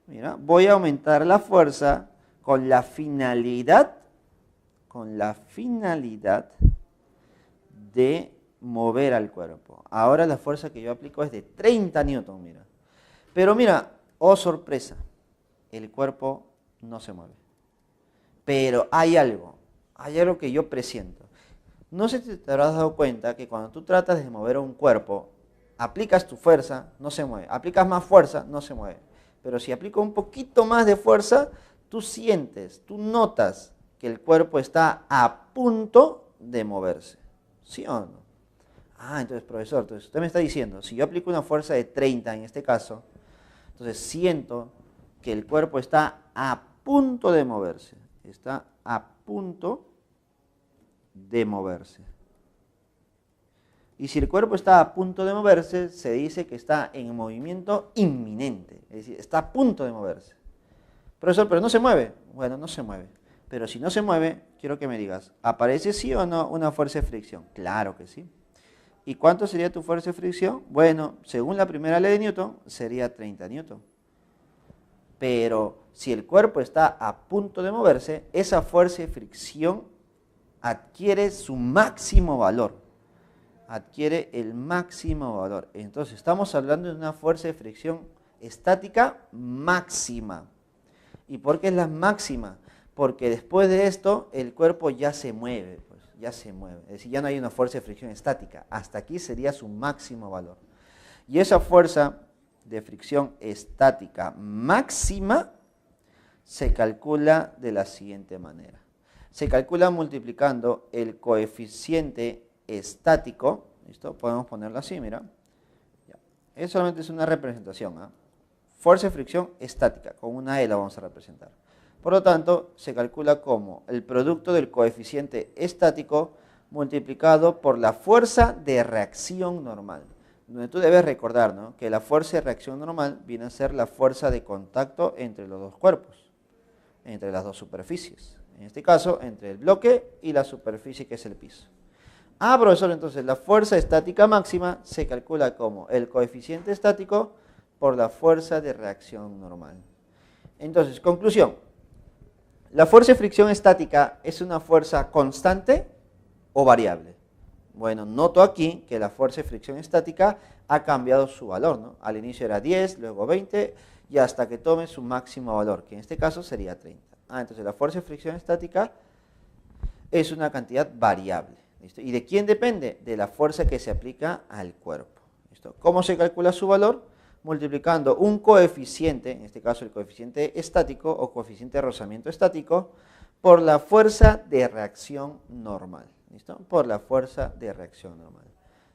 Mira, voy a aumentar la fuerza con la finalidad de mover al cuerpo. Ahora la fuerza que yo aplico es de 30 newton, mira. Pero mira, oh sorpresa, el cuerpo no se mueve. Pero hay algo que yo presiento. No sé si te habrás dado cuenta que cuando tú tratas de mover un cuerpo, aplicas tu fuerza, no se mueve. Aplicas más fuerza, no se mueve. Pero si aplico un poquito más de fuerza, tú sientes, tú notas que el cuerpo está a punto de moverse. ¿Sí o no? Ah, entonces, profesor, entonces usted me está diciendo, si yo aplico una fuerza de 30 en este caso, entonces siento que el cuerpo está a punto de moverse. Está a punto de moverse. Y si el cuerpo está a punto de moverse, se dice que está en movimiento inminente. Es decir, está a punto de moverse. Profesor, pero no se mueve. Bueno, no se mueve. Pero si no se mueve, quiero que me digas, ¿aparece sí o no una fuerza de fricción? Claro que sí. ¿Y cuánto sería tu fuerza de fricción? Bueno, según la primera ley de Newton, sería 30 newton. Pero si el cuerpo está a punto de moverse, esa fuerza de fricción adquiere su máximo valor. Adquiere el máximo valor. Entonces, estamos hablando de una fuerza de fricción estática máxima. ¿Y por qué es la máxima? Porque después de esto, el cuerpo ya se mueve. Ya se mueve, es decir, ya no hay una fuerza de fricción estática, hasta aquí sería su máximo valor. Y esa fuerza de fricción estática máxima se calcula de la siguiente manera. Se calcula multiplicando el coeficiente estático, ¿listo? Podemos ponerlo así, mira. Eso solamente es una representación, ¿eh? Fuerza de fricción estática, con una E la vamos a representar. Por lo tanto, se calcula como el producto del coeficiente estático multiplicado por la fuerza de reacción normal. Donde tú debes recordar, ¿no?, que la fuerza de reacción normal viene a ser la fuerza de contacto entre los dos cuerpos, entre las dos superficies. En este caso, entre el bloque y la superficie que es el piso. Ah, profesor, entonces la fuerza estática máxima se calcula como el coeficiente estático por la fuerza de reacción normal. Entonces, conclusión. ¿La fuerza de fricción estática es una fuerza constante o variable? Bueno, noto aquí que la fuerza de fricción estática ha cambiado su valor, ¿no? Al inicio era 10, luego 20 y hasta que tome su máximo valor, que en este caso sería 30. Entonces la fuerza de fricción estática es una cantidad variable. ¿Listo? ¿Y de quién depende? De la fuerza que se aplica al cuerpo. ¿Listo? ¿Cómo se calcula su valor? Multiplicando un coeficiente, en este caso el coeficiente estático o coeficiente de rozamiento estático, por la fuerza de reacción normal. ¿Listo? Por la fuerza de reacción normal.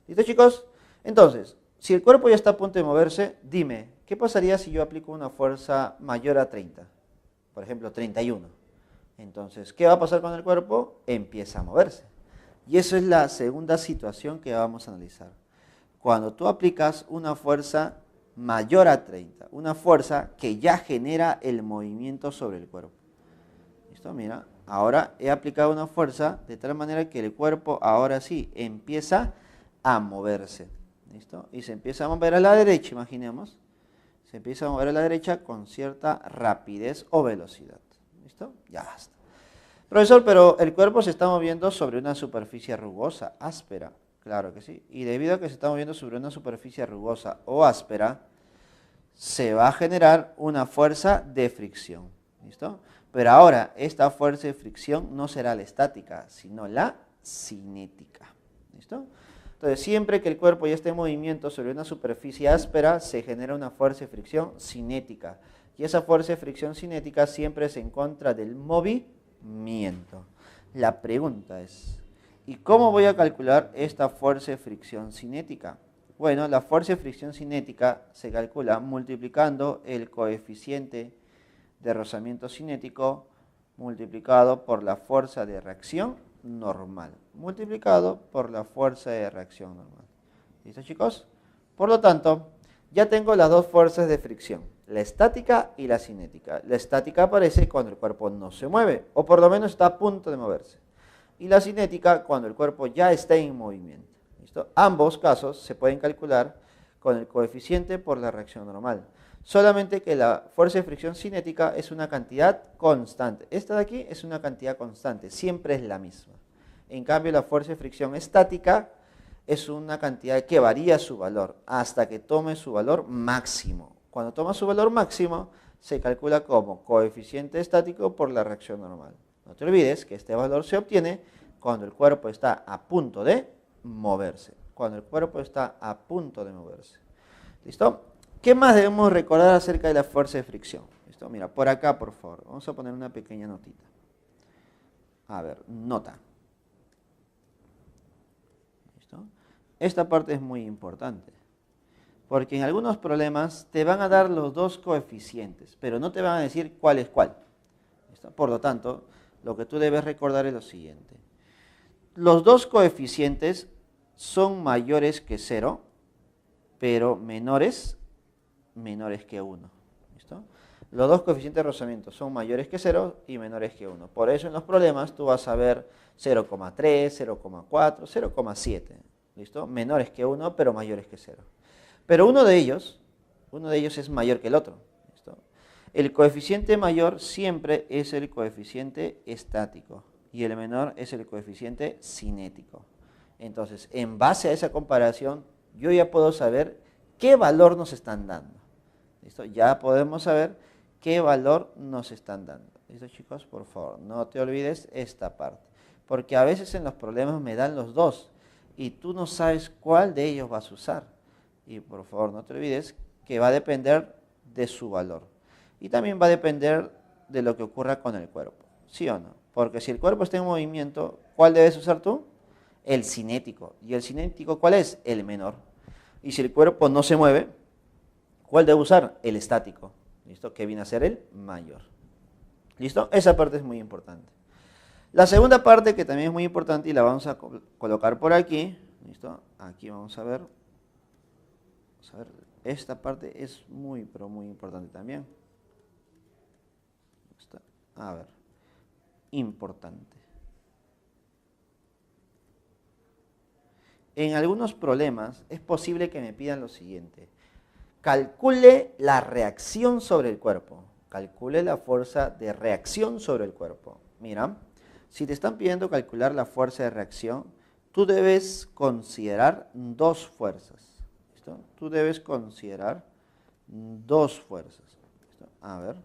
¿Listo, chicos? Entonces, si el cuerpo ya está a punto de moverse, dime, ¿qué pasaría si yo aplico una fuerza mayor a 30? Por ejemplo, 31. Entonces, ¿qué va a pasar con el cuerpo? Empieza a moverse. Y eso es la segunda situación que vamos a analizar. Cuando tú aplicas una fuerza mayor a 30, una fuerza que ya genera el movimiento sobre el cuerpo. ¿Listo? Mira, ahora he aplicado una fuerza de tal manera que el cuerpo ahora sí empieza a moverse. ¿Listo? Y se empieza a mover a la derecha, imaginemos. Se empieza a mover a la derecha con cierta rapidez o velocidad. ¿Listo? Ya basta. Profesor, pero el cuerpo se está moviendo sobre una superficie rugosa, áspera. Claro que sí. Y debido a que se está moviendo sobre una superficie rugosa o áspera, se va a generar una fuerza de fricción. ¿Listo? Pero ahora, esta fuerza de fricción no será la estática, sino la cinética. ¿Listo? Entonces, siempre que el cuerpo ya esté en movimiento sobre una superficie áspera, se genera una fuerza de fricción cinética. Y esa fuerza de fricción cinética siempre es en contra del movimiento. La pregunta es, ¿y cómo voy a calcular esta fuerza de fricción cinética? Bueno, la fuerza de fricción cinética se calcula multiplicando el coeficiente de rozamiento cinético multiplicado por la fuerza de reacción normal, multiplicado por la fuerza de reacción normal. ¿Listo, chicos? Por lo tanto, ya tengo las dos fuerzas de fricción, la estática y la cinética. La estática aparece cuando el cuerpo no se mueve, o por lo menos está a punto de moverse. Y la cinética cuando el cuerpo ya está en movimiento. ¿Listo? Ambos casos se pueden calcular con el coeficiente por la reacción normal. Solamente que la fuerza de fricción cinética es una cantidad constante. Esta de aquí es una cantidad constante, siempre es la misma. En cambio, la fuerza de fricción estática es una cantidad que varía su valor hasta que tome su valor máximo. Cuando toma su valor máximo, se calcula como coeficiente estático por la reacción normal. No te olvides que este valor se obtiene cuando el cuerpo está a punto de moverse. Cuando el cuerpo está a punto de moverse. ¿Listo? ¿Qué más debemos recordar acerca de la fuerza de fricción? ¿Listo? Mira, por acá, por favor. Vamos a poner una pequeña notita. A ver, nota. ¿Listo? Esta parte es muy importante. Porque en algunos problemas te van a dar los dos coeficientes, pero no te van a decir cuál es cuál. ¿Listo? Por lo tanto, lo que tú debes recordar es lo siguiente. Los dos coeficientes son mayores que 0, pero menores que 1. ¿Listo? Los dos coeficientes de rozamiento son mayores que 0 y menores que 1. Por eso en los problemas tú vas a ver 0,3, 0,4, 0,7. ¿Listo? Menores que 1, pero mayores que 0. Pero uno de ellos es mayor que el otro. ¿Listo? El coeficiente mayor siempre es el coeficiente estático y el menor es el coeficiente cinético. Entonces, en base a esa comparación, yo ya puedo saber qué valor nos están dando. ¿Listo? Ya podemos saber qué valor nos están dando. ¿Listo, chicos? Por favor, no te olvides esta parte. Porque a veces en los problemas me dan los dos y tú no sabes cuál de ellos vas a usar. Y por favor, no te olvides que va a depender de su valor. Y también va a depender de lo que ocurra con el cuerpo. ¿Sí o no? Porque si el cuerpo está en movimiento, ¿cuál debes usar tú? El cinético. ¿Y el cinético cuál es? El menor. Y si el cuerpo no se mueve, ¿cuál debe usar? El estático. ¿Listo? Que viene a ser el mayor. ¿Listo? Esa parte es muy importante. La segunda parte que también es muy importante y la vamos a colocar por aquí. ¿Listo? Aquí vamos a ver. Vamos a ver. Esta parte es muy, pero muy importante también. A ver. Importante. En algunos problemas es posible que me pidan lo siguiente. Calcule la reacción sobre el cuerpo. Calcule la fuerza de reacción sobre el cuerpo. Mira, si te están pidiendo calcular la fuerza de reacción, tú debes considerar dos fuerzas. ¿Listo? Tú debes considerar dos fuerzas. ¿Listo? A ver,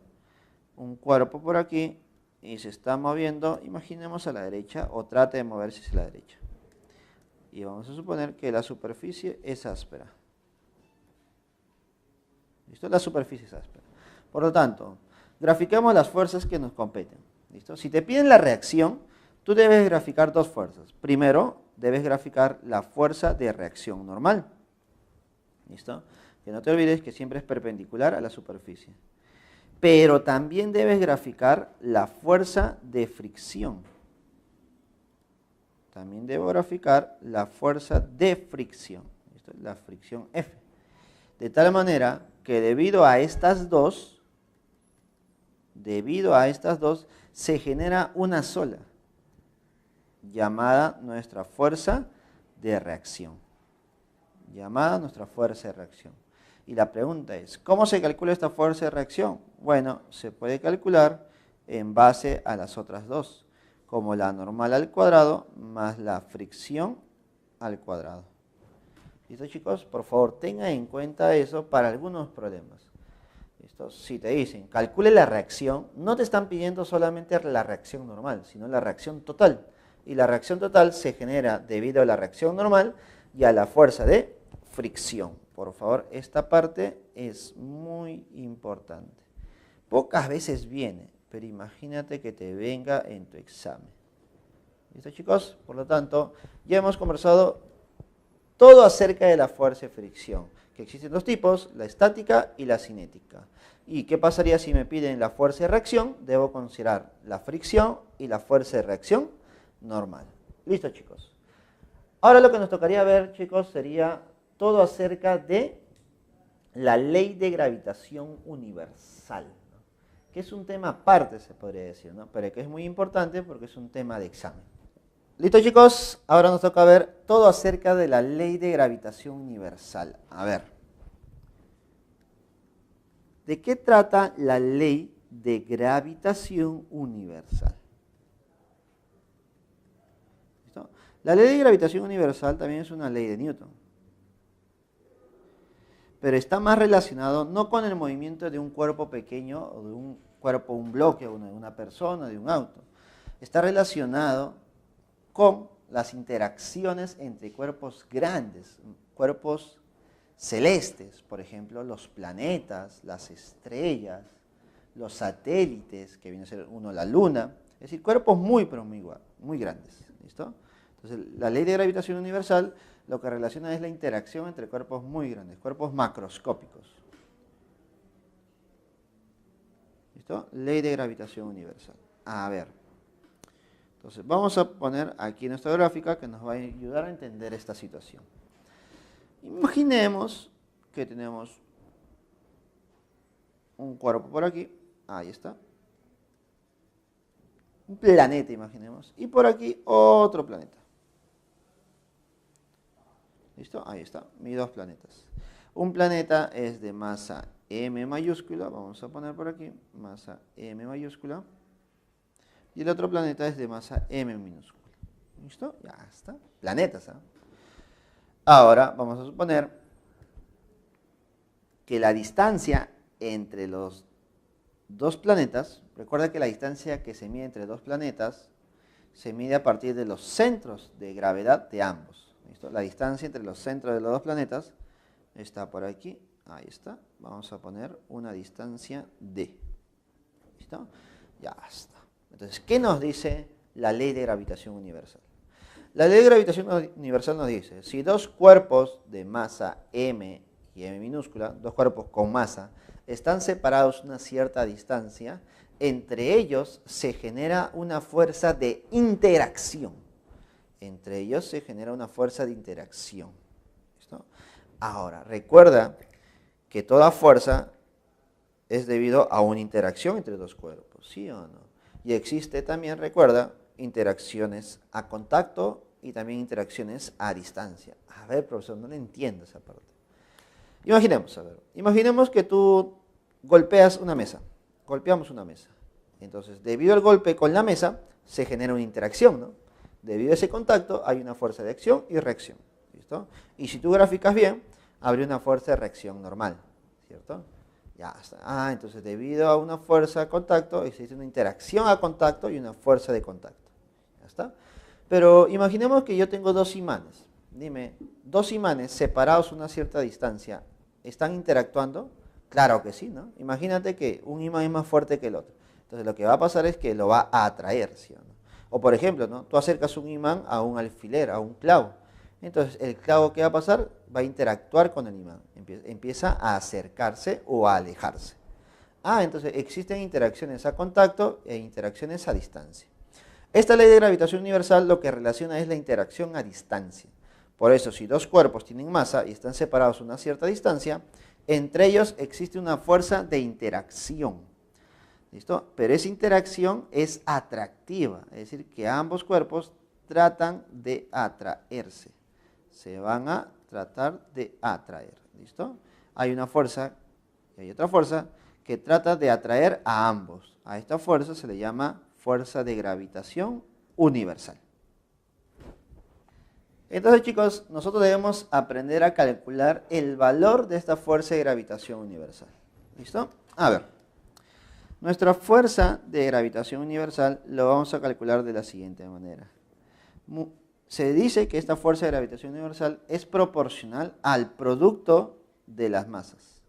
un cuerpo por aquí y se está moviendo, imaginemos a la derecha o trate de moverse hacia la derecha. Y vamos a suponer que la superficie es áspera. ¿Listo? La superficie es áspera. Por lo tanto, graficamos las fuerzas que nos competen. ¿Listo? Si te piden la reacción, tú debes graficar dos fuerzas. Primero, debes graficar la fuerza de reacción normal. ¿Listo? Que no te olvides que siempre es perpendicular a la superficie. Pero también debes graficar la fuerza de fricción. También debo graficar la fuerza de fricción. ¿Listo? La fricción F. De tal manera que debido a estas dos, se genera una sola, llamada nuestra fuerza de reacción. Y la pregunta es, ¿cómo se calcula esta fuerza de reacción? Bueno, se puede calcular en base a las otras dos, como la normal al cuadrado más la fricción al cuadrado. ¿Listo, chicos? Por favor, tengan en cuenta eso para algunos problemas. ¿Listo? Si te dicen, calcule la reacción, no te están pidiendo solamente la reacción normal, sino la reacción total. Y la reacción total se genera debido a la reacción normal y a la fuerza de fricción. Por favor, esta parte es muy importante. Pocas veces viene, pero imagínate que te venga en tu examen. ¿Listo, chicos? Por lo tanto, ya hemos conversado todo acerca de la fuerza de fricción, que existen dos tipos, la estática y la cinética. ¿Y qué pasaría si me piden la fuerza de reacción? Debo considerar la fricción y la fuerza de reacción normal. ¿Listo, chicos? Ahora lo que nos tocaría ver, chicos, sería todo acerca de la ley de gravitación universal, ¿no? Que es un tema aparte, se podría decir, ¿no? Pero que es muy importante porque es un tema de examen. ¿Listo, chicos? Ahora nos toca ver todo acerca de la ley de gravitación universal. A ver. ¿De qué trata la ley de gravitación universal? ¿Listo? La ley de gravitación universal también es una ley de Newton. Pero está más relacionado no con el movimiento de un cuerpo pequeño o de un cuerpo, un bloque, o de una persona, de un auto. Está relacionado con las interacciones entre cuerpos grandes, cuerpos celestes, por ejemplo, los planetas, las estrellas, los satélites, que viene a ser uno la luna, es decir, cuerpos pero muy grandes. ¿Listo? Entonces, la ley de gravitación universal lo que relaciona es la interacción entre cuerpos muy grandes, cuerpos macroscópicos. ¿Listo? Ley de gravitación universal. A ver. Entonces, vamos a poner aquí nuestra gráfica que nos va a ayudar a entender esta situación. Imaginemos que tenemos un cuerpo por aquí, ahí está. Un planeta, imaginemos, y por aquí otro planeta. ¿Listo? Ahí está, mis dos planetas. Un planeta es de masa M mayúscula, vamos a poner por aquí, masa M mayúscula. Y el otro planeta es de masa M minúscula. ¿Listo? Ya está. Planetas, ¿eh? Ahora vamos a suponer que la distancia entre los dos planetas, recuerda que la distancia que se mide entre dos planetas se mide a partir de los centros de gravedad de ambos. ¿Listo? La distancia entre los centros de los dos planetas está por aquí. Ahí está. Vamos a poner una distancia D. ¿Listo? Ya está. Entonces, ¿qué nos dice la ley de gravitación universal? La ley de gravitación universal nos dice, si dos cuerpos de masa M y M minúscula, dos cuerpos con masa, están separados una cierta distancia, entre ellos se genera una fuerza de interacción. Entre ellos se genera una fuerza de interacción. ¿Listo? Ahora, recuerda que toda fuerza es debido a una interacción entre dos cuerpos, ¿sí o no? Y existe también, recuerda, interacciones a contacto y también interacciones a distancia. A ver, profesor, no le entiendo esa parte. Imaginemos que tú golpeas una mesa, golpeamos una mesa. Entonces, debido al golpe con la mesa, se genera una interacción, ¿no? Debido a ese contacto, hay una fuerza de acción y reacción, ¿listo? Y si tú graficas bien, habría una fuerza de reacción normal, ¿cierto? Ya está. Entonces debido a una fuerza de contacto, existe una interacción a contacto y una fuerza de contacto. ¿Ya está? Pero imaginemos que yo tengo dos imanes. Dime, dos imanes separados a una cierta distancia, ¿están interactuando? Claro que sí, ¿no? Imagínate que un imán es más fuerte que el otro. Entonces lo que va a pasar es que lo va a atraer, ¿sí o no? O por ejemplo, ¿no? Tú acercas un imán a un alfiler, a un clavo. Entonces, el clavo, ¿qué va a pasar? Va a interactuar con el imán. Empieza a acercarse o a alejarse. Entonces existen interacciones a contacto e interacciones a distancia. Esta ley de gravitación universal lo que relaciona es la interacción a distancia. Por eso, si dos cuerpos tienen masa y están separados a una cierta distancia, entre ellos existe una fuerza de interacción. ¿Listo? Pero esa interacción es atractiva, es decir, que ambos cuerpos tratan de atraerse. Se van a tratar de atraer. ¿Listo? Hay una fuerza y hay otra fuerza que trata de atraer a ambos. A esta fuerza se le llama fuerza de gravitación universal. Entonces, chicos, nosotros debemos aprender a calcular el valor de esta fuerza de gravitación universal. ¿Listo? A ver, nuestra fuerza de gravitación universal lo vamos a calcular de la siguiente manera. Se dice que esta fuerza de gravitación universal es proporcional al producto de las masas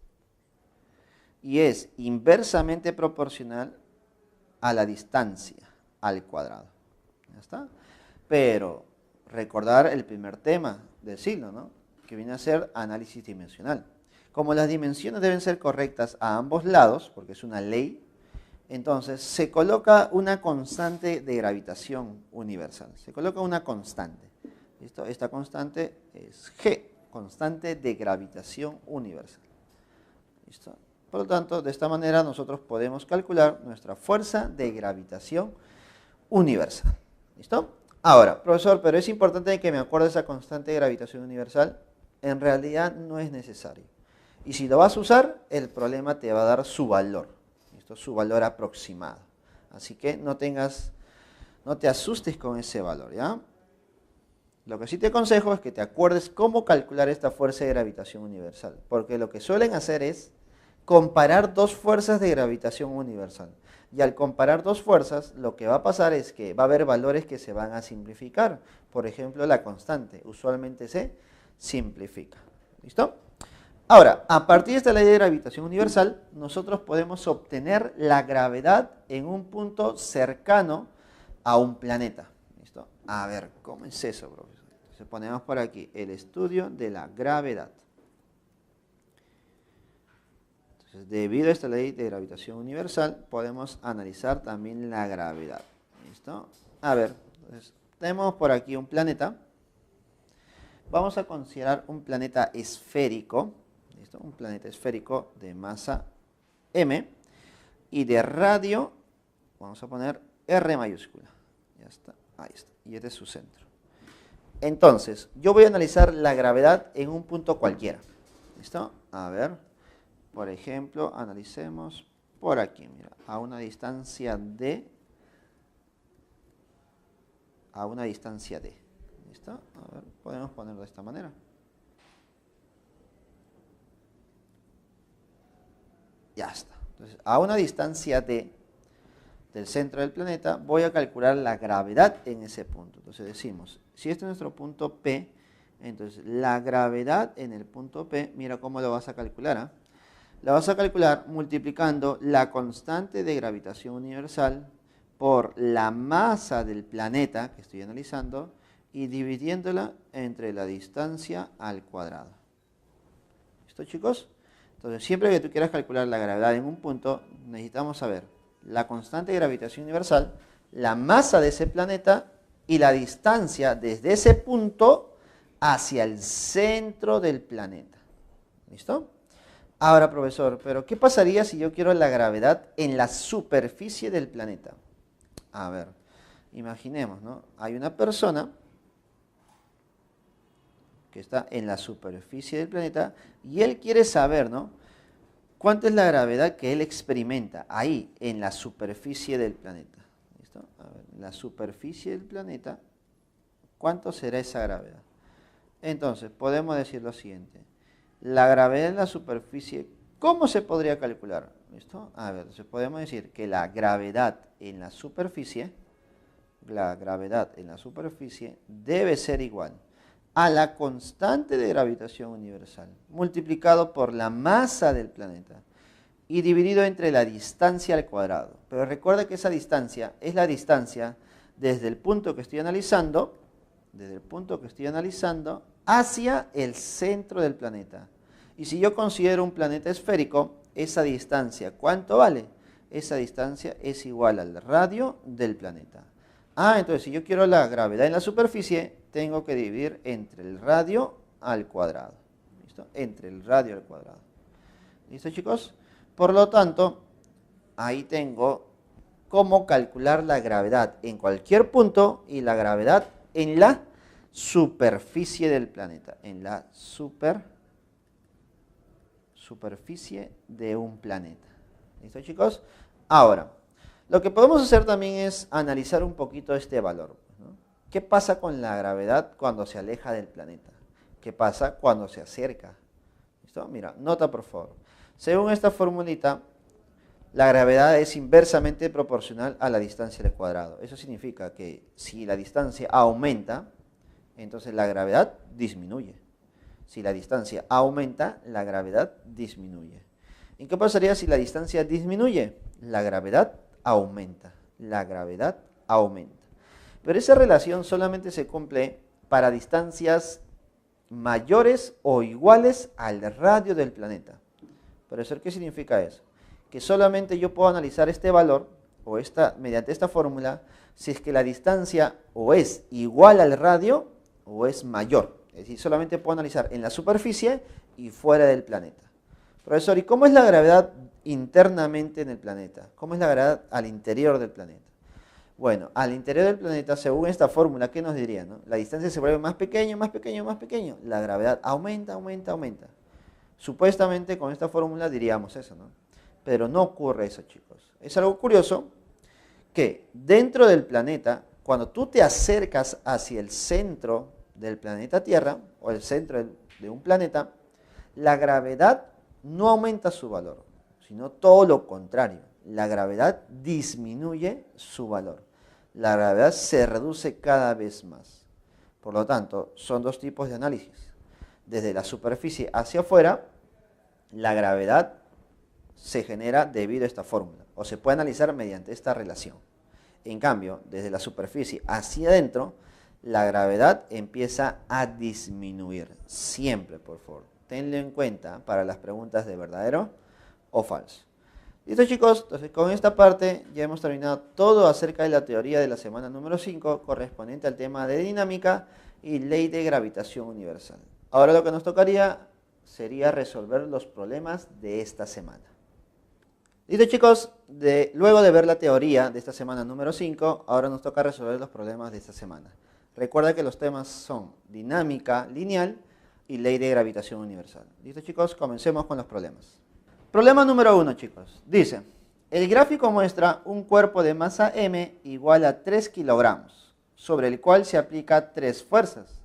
y es inversamente proporcional a la distancia al cuadrado. ¿Ya está? Pero recordar el primer tema del siglo, ¿no? Que viene a ser análisis dimensional. Como las dimensiones deben ser correctas a ambos lados, porque es una ley, entonces se coloca una constante de gravitación universal. Se coloca una constante. ¿Listo? Esta constante es G, constante de gravitación universal. ¿Listo? Por lo tanto, de esta manera nosotros podemos calcular nuestra fuerza de gravitación universal. ¿Listo? Ahora, profesor, pero es importante que me acuerde esa constante de gravitación universal. En realidad no es necesario. Y si lo vas a usar, el problema te va a dar su valor. ¿Listo? Su valor aproximado. Así que no te asustes con ese valor, ¿ya? Lo que sí te aconsejo es que te acuerdes cómo calcular esta fuerza de gravitación universal. Porque lo que suelen hacer es comparar dos fuerzas de gravitación universal. Y al comparar dos fuerzas, lo que va a pasar es que va a haber valores que se van a simplificar. Por ejemplo, la constante usualmente se simplifica. ¿Listo? Ahora, a partir de esta ley de gravitación universal, nosotros podemos obtener la gravedad en un punto cercano a un planeta. ¿Listo? A ver, ¿cómo es eso, profesor? Entonces ponemos por aquí el estudio de la gravedad. Debido a esta ley de gravitación universal, podemos analizar también la gravedad. ¿Listo? A ver, entonces, tenemos por aquí un planeta. Vamos a considerar un planeta esférico. ¿Listo? Un planeta esférico de masa m y de radio, vamos a poner R mayúscula. Ya está, ahí está. Y este es su centro. Entonces, yo voy a analizar la gravedad en un punto cualquiera. ¿Listo? A ver. Por ejemplo, analicemos por aquí, mira, a una distancia D. ¿Listo? A ver, podemos ponerlo de esta manera. Ya está. Entonces, a una distancia D del centro del planeta, voy a calcular la gravedad en ese punto. Entonces decimos, si este es nuestro punto P, entonces la gravedad en el punto P, mira cómo lo vas a calcular, La vas a calcular multiplicando la constante de gravitación universal por la masa del planeta que estoy analizando y dividiéndola entre la distancia al cuadrado. ¿Listo, chicos? Entonces, siempre que tú quieras calcular la gravedad en un punto, necesitamos saber la constante de gravitación universal, la masa de ese planeta y la distancia desde ese punto hacia el centro del planeta. ¿Listo? Ahora, profesor, pero ¿qué pasaría si yo quiero la gravedad en la superficie del planeta? A ver, imaginemos, ¿no? Hay una persona que está en la superficie del planeta y él quiere saber, ¿no? ¿Cuánto es la gravedad que él experimenta ahí, en la superficie del planeta? ¿Listo? A ver, en la superficie del planeta, ¿cuánto será esa gravedad? Entonces, podemos decir lo siguiente. La gravedad en la superficie, ¿cómo se podría calcular? ¿Listo? A ver, entonces podemos decir que la gravedad en la superficie debe ser igual a la constante de gravitación universal multiplicado por la masa del planeta y dividido entre la distancia al cuadrado. Pero recuerda que esa distancia es la distancia desde el punto que estoy analizando, desde el punto que estoy analizando, hacia el centro del planeta. Y si yo considero un planeta esférico, esa distancia, ¿cuánto vale? Esa distancia es igual al radio del planeta. Entonces si yo quiero la gravedad en la superficie, tengo que dividir entre el radio al cuadrado. ¿Listo? Entre el radio al cuadrado. ¿Listo, chicos? Por lo tanto, ahí tengo cómo calcular la gravedad en cualquier punto y la gravedad en la superficie del planeta. En la superficie de un planeta. ¿Listo, chicos? Ahora, lo que podemos hacer también es analizar un poquito este valor, ¿no? ¿Qué pasa con la gravedad cuando se aleja del planeta? ¿Qué pasa cuando se acerca? ¿Listo? Mira, nota por favor. Según esta formulita, la gravedad es inversamente proporcional a la distancia al cuadrado. Eso significa que si la distancia aumenta, entonces la gravedad disminuye. Si la distancia aumenta, la gravedad disminuye. ¿Y qué pasaría si la distancia disminuye? La gravedad aumenta. La gravedad aumenta. Pero esa relación solamente se cumple para distancias mayores o iguales al radio del planeta. ¿Profesor, qué significa eso? Que solamente yo puedo analizar este valor o mediante esta fórmula si es que la distancia o es igual al radio o es mayor. Es decir, solamente puedo analizar en la superficie y fuera del planeta. Profesor, ¿y cómo es la gravedad internamente en el planeta? ¿Cómo es la gravedad al interior del planeta? Bueno, al interior del planeta, según esta fórmula, ¿qué nos diría, no? La distancia se vuelve más pequeño, más pequeño, más pequeño. La gravedad aumenta, aumenta, aumenta. Supuestamente con esta fórmula diríamos eso, ¿no? Pero no ocurre eso, chicos. Es algo curioso que dentro del planeta, cuando tú te acercas hacia el centro del planeta Tierra, o el centro de un planeta, la gravedad no aumenta su valor, sino todo lo contrario. La gravedad disminuye su valor. La gravedad se reduce cada vez más. Por lo tanto, son dos tipos de análisis. Desde la superficie hacia afuera, la gravedad se genera debido a esta fórmula, o se puede analizar mediante esta relación. En cambio, desde la superficie hacia adentro, la gravedad empieza a disminuir. Siempre, por favor, tenlo en cuenta para las preguntas de verdadero o falso. Listo, chicos, entonces con esta parte ya hemos terminado todo acerca de la teoría de la semana número 5, correspondiente al tema de dinámica y ley de gravitación universal. Ahora lo que nos tocaría sería resolver los problemas de esta semana. Listo, chicos, luego de ver la teoría de esta semana número 5, ahora nos toca resolver los problemas de esta semana. Recuerda que los temas son dinámica lineal y ley de gravitación universal. Listo, chicos, comencemos con los problemas. Problema número 1, chicos. Dice, el gráfico muestra un cuerpo de masa m igual a 3 kilogramos, sobre el cual se aplica 3 fuerzas.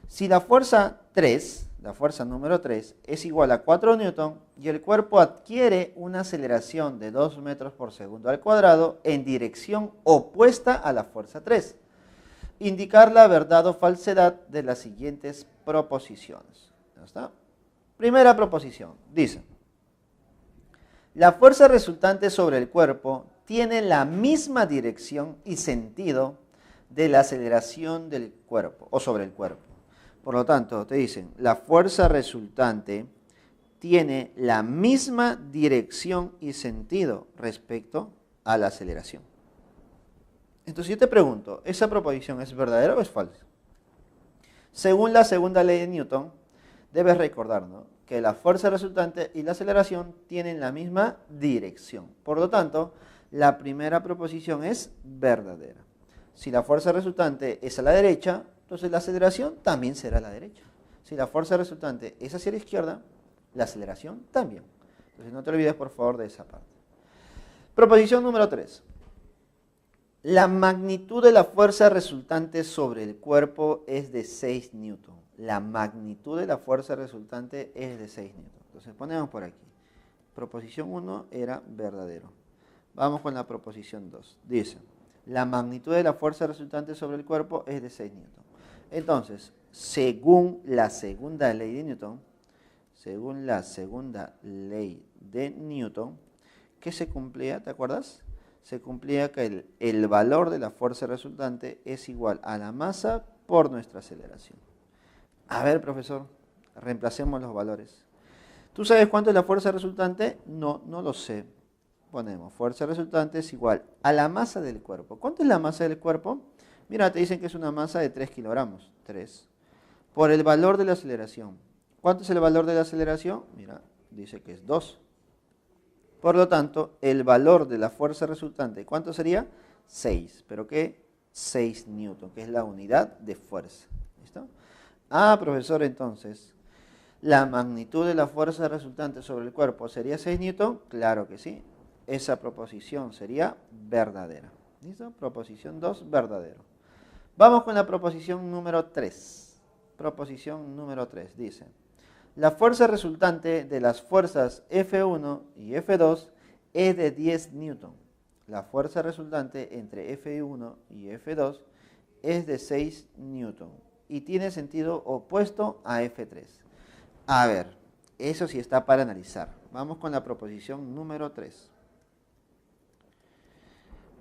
Si la fuerza 3, la fuerza número 3, es igual a 4 newton y el cuerpo adquiere una aceleración de 2 metros por segundo al cuadrado en dirección opuesta a la fuerza 3. Indicar la verdad o falsedad de las siguientes proposiciones. ¿Ya está? Primera proposición. Dice, la fuerza resultante sobre el cuerpo tiene la misma dirección y sentido de la aceleración del cuerpo o sobre el cuerpo. Por lo tanto, te dicen, la fuerza resultante tiene la misma dirección y sentido respecto a la aceleración. Entonces yo te pregunto, ¿esa proposición es verdadera o es falsa? Según la segunda ley de Newton, debes recordar, ¿no?, que la fuerza resultante y la aceleración tienen la misma dirección. Por lo tanto, la primera proposición es verdadera. Si la fuerza resultante es a la derecha, entonces la aceleración también será a la derecha. Si la fuerza resultante es hacia la izquierda, la aceleración también. Entonces no te olvides, por favor, de esa parte. Proposición número 3. La magnitud de la fuerza resultante sobre el cuerpo es de 6 newton. La magnitud de la fuerza resultante es de 6 newton. Entonces ponemos por aquí. Proposición 1 era verdadero. Vamos con la proposición 2. Dice, la magnitud de la fuerza resultante sobre el cuerpo es de 6 newton. Entonces, según la segunda ley de Newton, ¿qué se cumplía? ¿Te acuerdas? Se cumplía que el valor de la fuerza resultante es igual a la masa por nuestra aceleración. A ver, profesor, reemplacemos los valores. ¿Tú sabes cuánto es la fuerza resultante? No, no lo sé. Ponemos fuerza resultante es igual a la masa del cuerpo. ¿Cuánto es la masa del cuerpo? Mira, te dicen que es una masa de 3 kilogramos. 3. Por el valor de la aceleración. ¿Cuánto es el valor de la aceleración? Mira, dice que es 2. Por lo tanto, el valor de la fuerza resultante, ¿cuánto sería? 6. ¿Pero qué? 6 newton, que es la unidad de fuerza. ¿Listo? Ah, profesor, entonces, ¿la magnitud de la fuerza resultante sobre el cuerpo sería 6 newton? Claro que sí. Esa proposición sería verdadera. ¿Listo? Proposición 2, verdadero. Vamos con la proposición número 3. Proposición número 3 dice: la fuerza resultante de las fuerzas F1 y F2 es de 10 newton. La fuerza resultante entre F1 y F2 es de 6 newton y tiene sentido opuesto a F3. A ver, eso sí está para analizar. Vamos con la proposición número 3.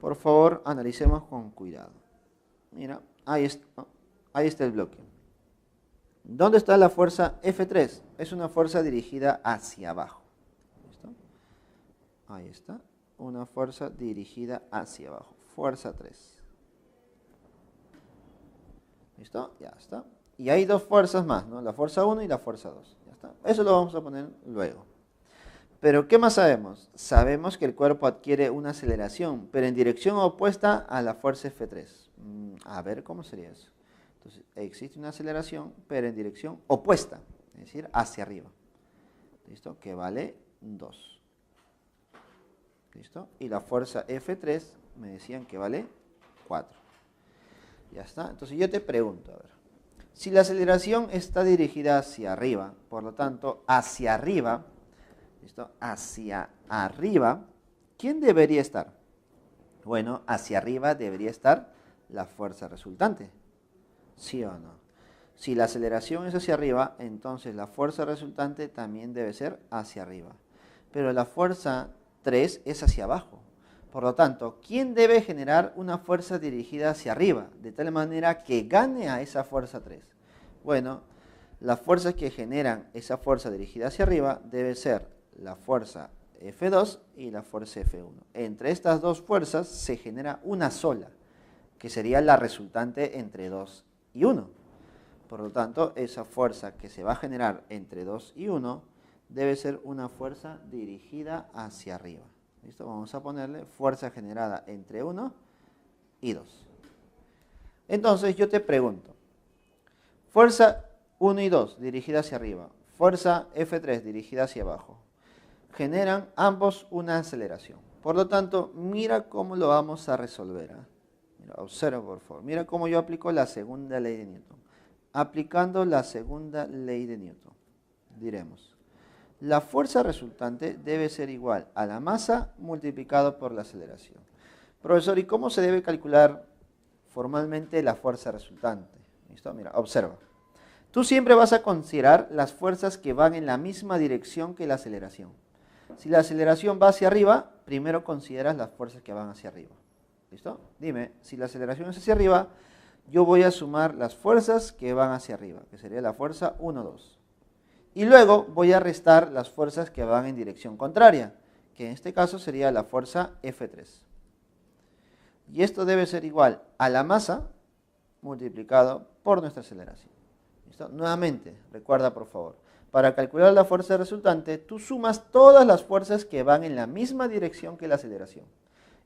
Por favor, analicemos con cuidado. Mira, ahí está el bloque. ¿Dónde está la fuerza F3? Es una fuerza dirigida hacia abajo. ¿Listo? Ahí está. Una fuerza dirigida hacia abajo. Fuerza 3. ¿Listo? Ya está. Y hay dos fuerzas más, ¿no? La fuerza 1 y la fuerza 2. Ya está. Eso lo vamos a poner luego. Pero ¿qué más sabemos? Sabemos que el cuerpo adquiere una aceleración, pero en dirección opuesta a la fuerza F3. A ver, ¿cómo sería eso? Entonces, existe una aceleración, pero en dirección opuesta, es decir, hacia arriba. ¿Listo? Que vale 2. ¿Listo? Y la fuerza F3 me decían que vale 4. Ya está. Entonces yo te pregunto, a ver, si la aceleración está dirigida hacia arriba, por lo tanto, hacia arriba, ¿listo? Hacia arriba, ¿quién debería estar? Bueno, hacia arriba debería estar la fuerza resultante. ¿Sí o no? Si la aceleración es hacia arriba, entonces la fuerza resultante también debe ser hacia arriba. Pero la fuerza 3 es hacia abajo. Por lo tanto, ¿quién debe generar una fuerza dirigida hacia arriba? De tal manera que gane a esa fuerza 3. Bueno, las fuerzas que generan esa fuerza dirigida hacia arriba debe ser la fuerza F2 y la fuerza F1. Entre estas dos fuerzas se genera una sola, que sería la resultante entre 2 y 1. Por lo tanto, esa fuerza que se va a generar entre 2 y 1 debe ser una fuerza dirigida hacia arriba. ¿Listo? Vamos a ponerle fuerza generada entre 1 y 2. Entonces yo te pregunto, fuerza 1 y 2 dirigida hacia arriba, fuerza F3 dirigida hacia abajo, generan ambos una aceleración. Por lo tanto, mira cómo lo vamos a resolver. Mira, observa por favor. Mira cómo yo aplico la segunda ley de Newton. Aplicando la segunda ley de Newton, diremos, la fuerza resultante debe ser igual a la masa multiplicado por la aceleración. Profesor, ¿y cómo se debe calcular formalmente la fuerza resultante? ¿Listo? Mira, observa. Tú siempre vas a considerar las fuerzas que van en la misma dirección que la aceleración. Si la aceleración va hacia arriba, primero consideras las fuerzas que van hacia arriba. ¿Listo? Dime, si la aceleración es hacia arriba, yo voy a sumar las fuerzas que van hacia arriba, que sería la fuerza 1, 2. Y luego voy a restar las fuerzas que van en dirección contraria, que en este caso sería la fuerza F3. Y esto debe ser igual a la masa multiplicado por nuestra aceleración. ¿Listo? Nuevamente, recuerda por favor, para calcular la fuerza resultante, tú sumas todas las fuerzas que van en la misma dirección que la aceleración.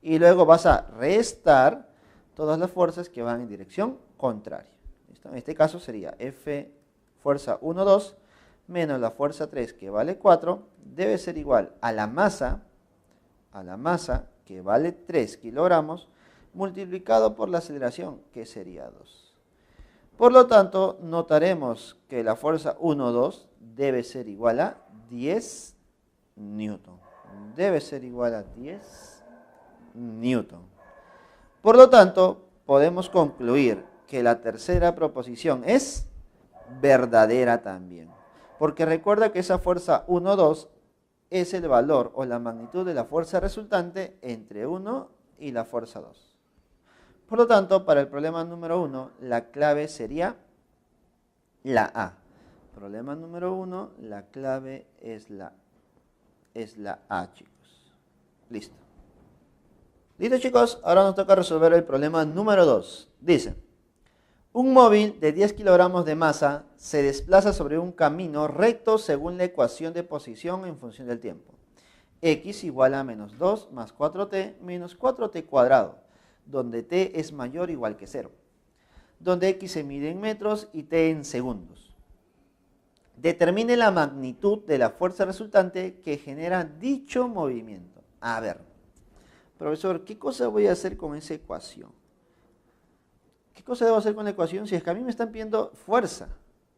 Y luego vas a restar todas las fuerzas que van en dirección contraria. ¿Listo? En este caso sería F fuerza 1, 2 menos la fuerza 3 que vale 4 debe ser igual a la masa que vale 3 kilogramos multiplicado por la aceleración que sería 2. Por lo tanto, notaremos que la fuerza 1, 2 debe ser igual a 10 newton. Debe ser igual a 10 newton. Por lo tanto, podemos concluir que la tercera proposición es verdadera también. Porque recuerda que esa fuerza 1, 2 es el valor o la magnitud de la fuerza resultante entre 1 y la fuerza 2. Por lo tanto, para el problema número 1, la clave sería la A. Problema número 1, la clave es la A, chicos. Listo. Listo, chicos. Ahora nos toca resolver el problema número 2. Dice, un móvil de 10 kilogramos de masa se desplaza sobre un camino recto según la ecuación de posición en función del tiempo. X igual a menos 2 más 4t menos 4t cuadrado, donde t es mayor o igual que 0. Donde x se mide en metros y t en segundos. Determine la magnitud de la fuerza resultante que genera dicho movimiento. A ver, profesor, ¿qué cosa voy a hacer con esa ecuación? ¿Qué cosa debo hacer con la ecuación si es que a mí me están pidiendo fuerza?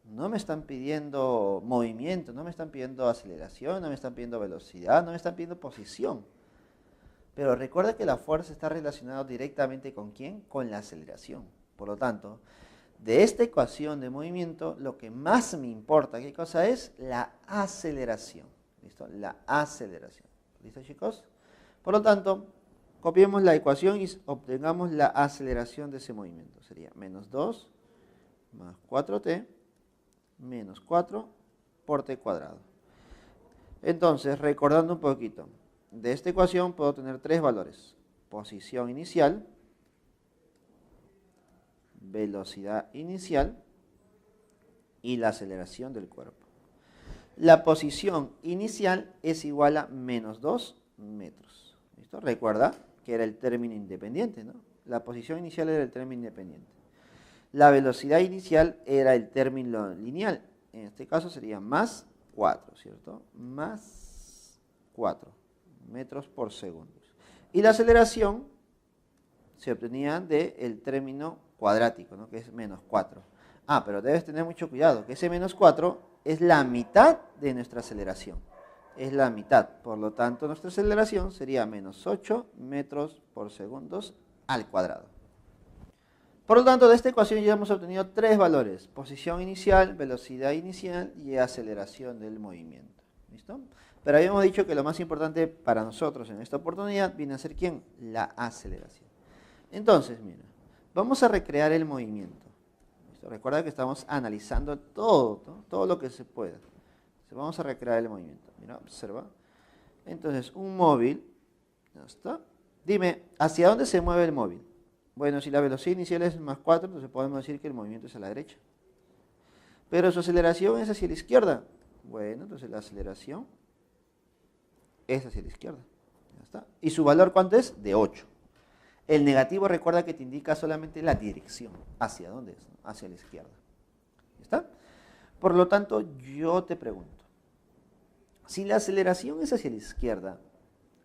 No me están pidiendo movimiento, no me están pidiendo aceleración, no me están pidiendo velocidad, no me están pidiendo posición. Pero recuerda que la fuerza está relacionada directamente ¿con quién? Con la aceleración. Por lo tanto, de esta ecuación de movimiento, lo que más me importa, ¿qué cosa es? La aceleración. ¿Listo? La aceleración. ¿Listo, chicos? Por lo tanto, copiemos la ecuación y obtengamos la aceleración de ese movimiento. Sería menos 2 más 4t menos 4 por t cuadrado. Entonces, recordando un poquito, de esta ecuación puedo tener tres valores. Posición inicial, velocidad inicial y la aceleración del cuerpo. La posición inicial es igual a menos 2 metros. ¿Listo? Recuerda que era el término independiente, ¿no? La posición inicial era el término independiente. La velocidad inicial era el término lineal. En este caso sería más 4, ¿cierto? Más 4 metros por segundo. Y la aceleración se obtenía del término cuadrático, ¿no? Que es menos 4. Ah, pero debes tener mucho cuidado, que ese menos 4 es la mitad de nuestra aceleración. Es la mitad. Por lo tanto, nuestra aceleración sería menos 8 metros por segundo al cuadrado. Por lo tanto, de esta ecuación ya hemos obtenido tres valores: posición inicial, velocidad inicial y aceleración del movimiento. ¿Listo? Pero habíamos dicho que lo más importante para nosotros en esta oportunidad viene a ser ¿quién? La aceleración. Entonces, mira, vamos a recrear el movimiento. ¿Listo? Recuerda que estamos analizando todo, ¿no? Todo lo que se pueda. Entonces, vamos a recrear el movimiento. Mira, observa. Entonces, un móvil, ya está. Dime, ¿hacia dónde se mueve el móvil? Bueno, si la velocidad inicial es más 4, entonces podemos decir que el movimiento es a la derecha. Pero su aceleración es hacia la izquierda. Bueno, entonces la aceleración es hacia la izquierda. Ya está. ¿Y su valor cuánto es? De 8. El negativo recuerda que te indica solamente la dirección. ¿Hacia dónde es? Hacia la izquierda. ¿Ya está? Por lo tanto, yo te pregunto, si la aceleración es hacia la izquierda,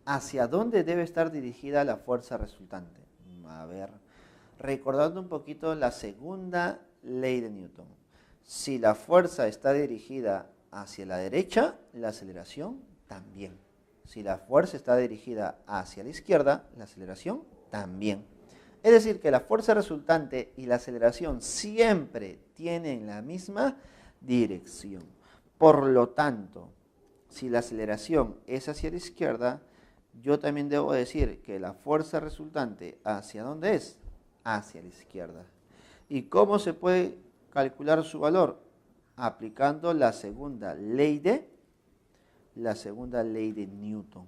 ¿hacia dónde debe estar dirigida la fuerza resultante? A ver, recordando un poquito la segunda ley de Newton. Si la fuerza está dirigida hacia la derecha, la aceleración también. Si la fuerza está dirigida hacia la izquierda, la aceleración también. Es decir, que la fuerza resultante y la aceleración siempre tienen la misma dirección. Por lo tanto, si la aceleración es hacia la izquierda, yo también debo decir que la fuerza resultante, ¿hacia dónde es? Hacia la izquierda. ¿Y cómo se puede calcular su valor? Aplicando la segunda ley de Newton.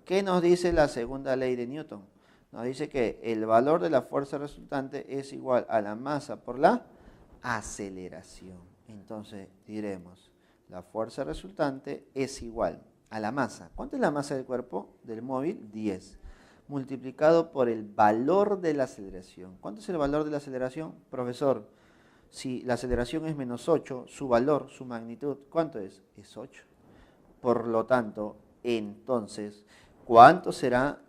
¿Qué nos dice la segunda ley de Newton? Nos dice que el valor de la fuerza resultante es igual a la masa por la aceleración. Entonces diremos, la fuerza resultante es igual a la masa. ¿Cuánto es la masa del cuerpo del móvil? 10. Multiplicado por el valor de la aceleración. ¿Cuánto es el valor de la aceleración? Profesor, si la aceleración es menos 8, su valor, su magnitud, ¿cuánto es? Es 8. Por lo tanto, entonces, ¿cuánto será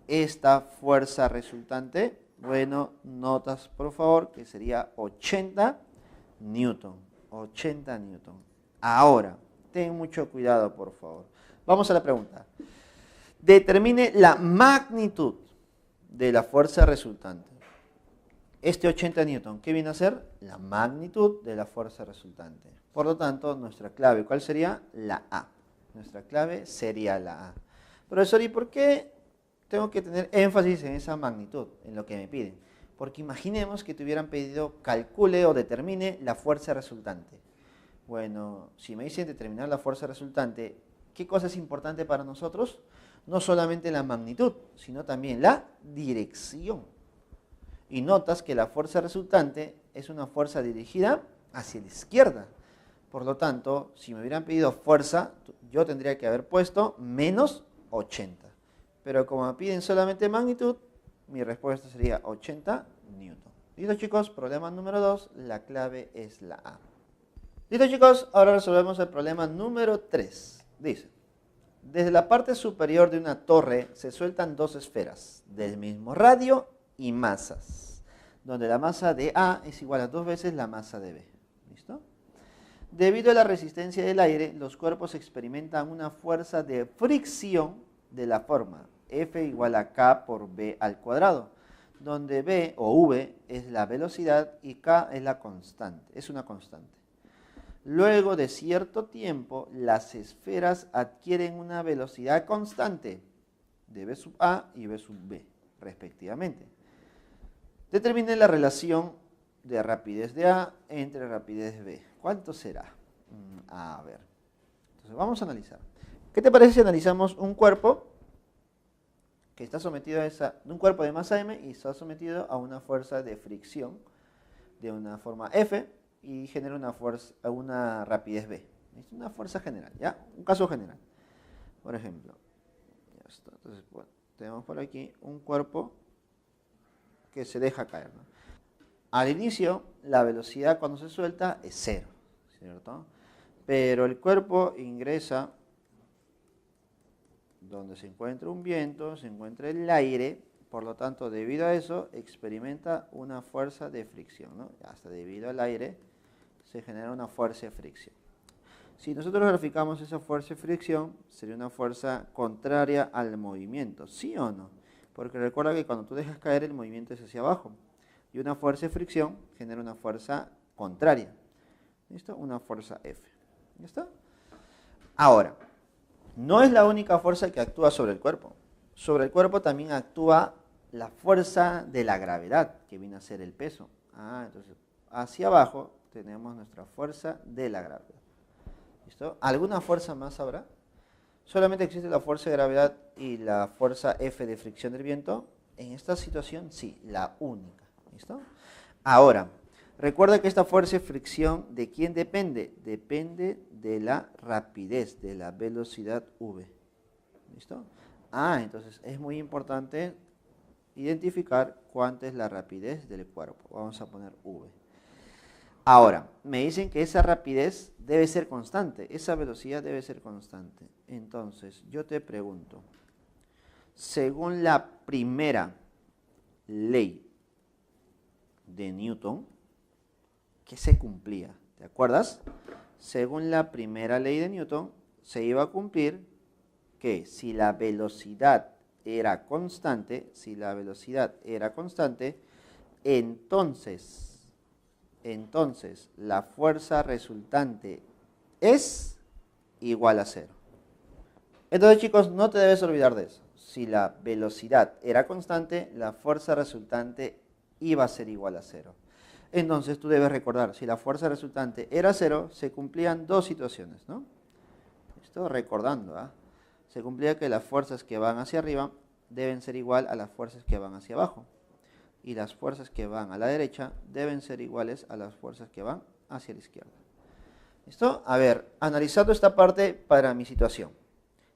esta fuerza resultante? Bueno, notas por favor que sería 80 newton. 80 newton. Ahora, ten mucho cuidado por favor. Vamos a la pregunta. Determine la magnitud de la fuerza resultante. Este 80 newton, ¿qué viene a ser? La magnitud de la fuerza resultante. Por lo tanto, nuestra clave, ¿cuál sería? La A. Nuestra clave sería la A. Profesor, ¿y por qué tengo que tener énfasis en esa magnitud, en lo que me piden. Porque imaginemos que te hubieran pedido calcule o determine la fuerza resultante. Bueno, si me dicen determinar la fuerza resultante, ¿qué cosa es importante para nosotros? No solamente la magnitud, sino también la dirección. Y notas que la fuerza resultante es una fuerza dirigida hacia la izquierda. Por lo tanto, si me hubieran pedido fuerza, yo tendría que haber puesto menos 80. Pero como me piden solamente magnitud, mi respuesta sería 80 newton. ¿Listo, chicos? Problema número 2, la clave es la A. ¿Listo, chicos? Ahora resolvemos el problema número 3. Dice, desde la parte superior de una torre se sueltan dos esferas del mismo radio y masas, donde la masa de A es igual a 2 veces la masa de B. ¿Listo? Debido a la resistencia del aire, los cuerpos experimentan una fuerza de fricción de la forma F igual a K por B al cuadrado, donde B o V es la velocidad y K es la constante, es una constante. Luego de cierto tiempo, las esferas adquieren una velocidad constante de V sub A y V sub B, respectivamente. Determine la relación de rapidez de A entre rapidez B. ¿Cuánto será? A ver. Entonces vamos a analizar. ¿Qué te parece si analizamos un cuerpo que está sometido a un cuerpo de masa M y está sometido a una fuerza de fricción de una forma F y genera una rapidez B? Es una fuerza general, ¿ya? Un caso general. Por ejemplo, ya está. Entonces, bueno, tenemos por aquí un cuerpo que se deja caer, ¿no? Al inicio, la velocidad cuando se suelta es 0, ¿cierto? Pero el cuerpo ingresa donde se encuentra un viento, se encuentra el aire, por lo tanto, debido a eso, experimenta una fuerza de fricción, ¿no? Hasta debido al aire se genera una fuerza de fricción. Si nosotros graficamos esa fuerza de fricción, sería una fuerza contraria al movimiento, ¿sí o no? Porque recuerda que cuando tú dejas caer, el movimiento es hacia abajo. Y una fuerza de fricción genera una fuerza contraria. ¿Listo? Una fuerza F. ¿Listo? Ahora, no es la única fuerza que actúa sobre el cuerpo. Sobre el cuerpo también actúa la fuerza de la gravedad, que viene a ser el peso. Entonces, hacia abajo tenemos nuestra fuerza de la gravedad. ¿Listo? ¿Alguna fuerza más habrá? ¿Solamente existe la fuerza de gravedad y la fuerza F de fricción del viento? En esta situación, sí, la única. ¿Listo? Ahora, recuerda que esta fuerza de fricción, ¿de quién depende? Depende de la rapidez, de la velocidad V. ¿Listo? Entonces es muy importante identificar cuánta es la rapidez del cuerpo. Vamos a poner V. Ahora, me dicen que esa rapidez debe ser constante, esa velocidad debe ser constante. Entonces, yo te pregunto, según la primera ley de Newton, ¿qué se cumplía? ¿Te acuerdas? Según la primera ley de Newton, se iba a cumplir que si la velocidad era constante, entonces la fuerza resultante es igual a 0. Entonces, chicos, no te debes olvidar de eso. Si la velocidad era constante, la fuerza resultante iba a ser igual a 0. Entonces, tú debes recordar, si la fuerza resultante era 0, se cumplían dos situaciones, ¿no? Estoy recordando, Se cumplía que las fuerzas que van hacia arriba deben ser igual a las fuerzas que van hacia abajo. Y las fuerzas que van a la derecha deben ser iguales a las fuerzas que van hacia la izquierda. ¿Listo? A ver, analizando esta parte para mi situación.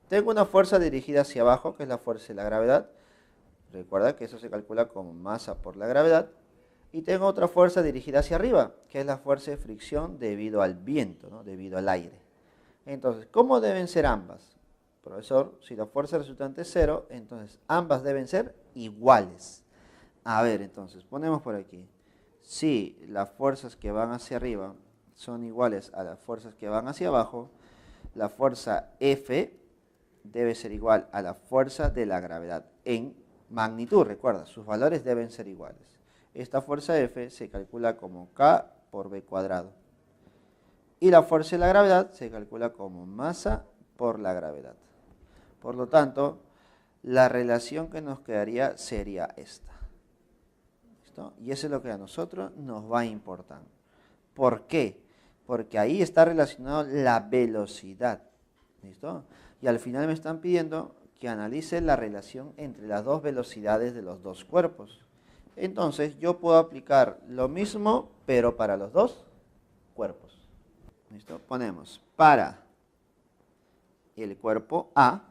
Tengo una fuerza dirigida hacia abajo, que es la fuerza de la gravedad. Recuerda que eso se calcula como masa por la gravedad. Y tengo otra fuerza dirigida hacia arriba, que es la fuerza de fricción debido al viento, ¿no? Debido al aire. Entonces, ¿cómo deben ser ambas? Profesor, si la fuerza resultante es 0, entonces ambas deben ser iguales. A ver, entonces, ponemos por aquí. Si las fuerzas que van hacia arriba son iguales a las fuerzas que van hacia abajo, la fuerza F debe ser igual a la fuerza de la gravedad en magnitud, recuerda, sus valores deben ser iguales. Esta fuerza F se calcula como K por B cuadrado. Y la fuerza de la gravedad se calcula como masa por la gravedad. Por lo tanto, la relación que nos quedaría sería esta. ¿Listo? Y eso es lo que a nosotros nos va a importar. ¿Por qué? Porque ahí está relacionado la velocidad. ¿Listo? Y al final me están pidiendo que analice la relación entre las dos velocidades de los dos cuerpos. Entonces yo puedo aplicar lo mismo, pero para los dos cuerpos. ¿Listo? Ponemos para el cuerpo A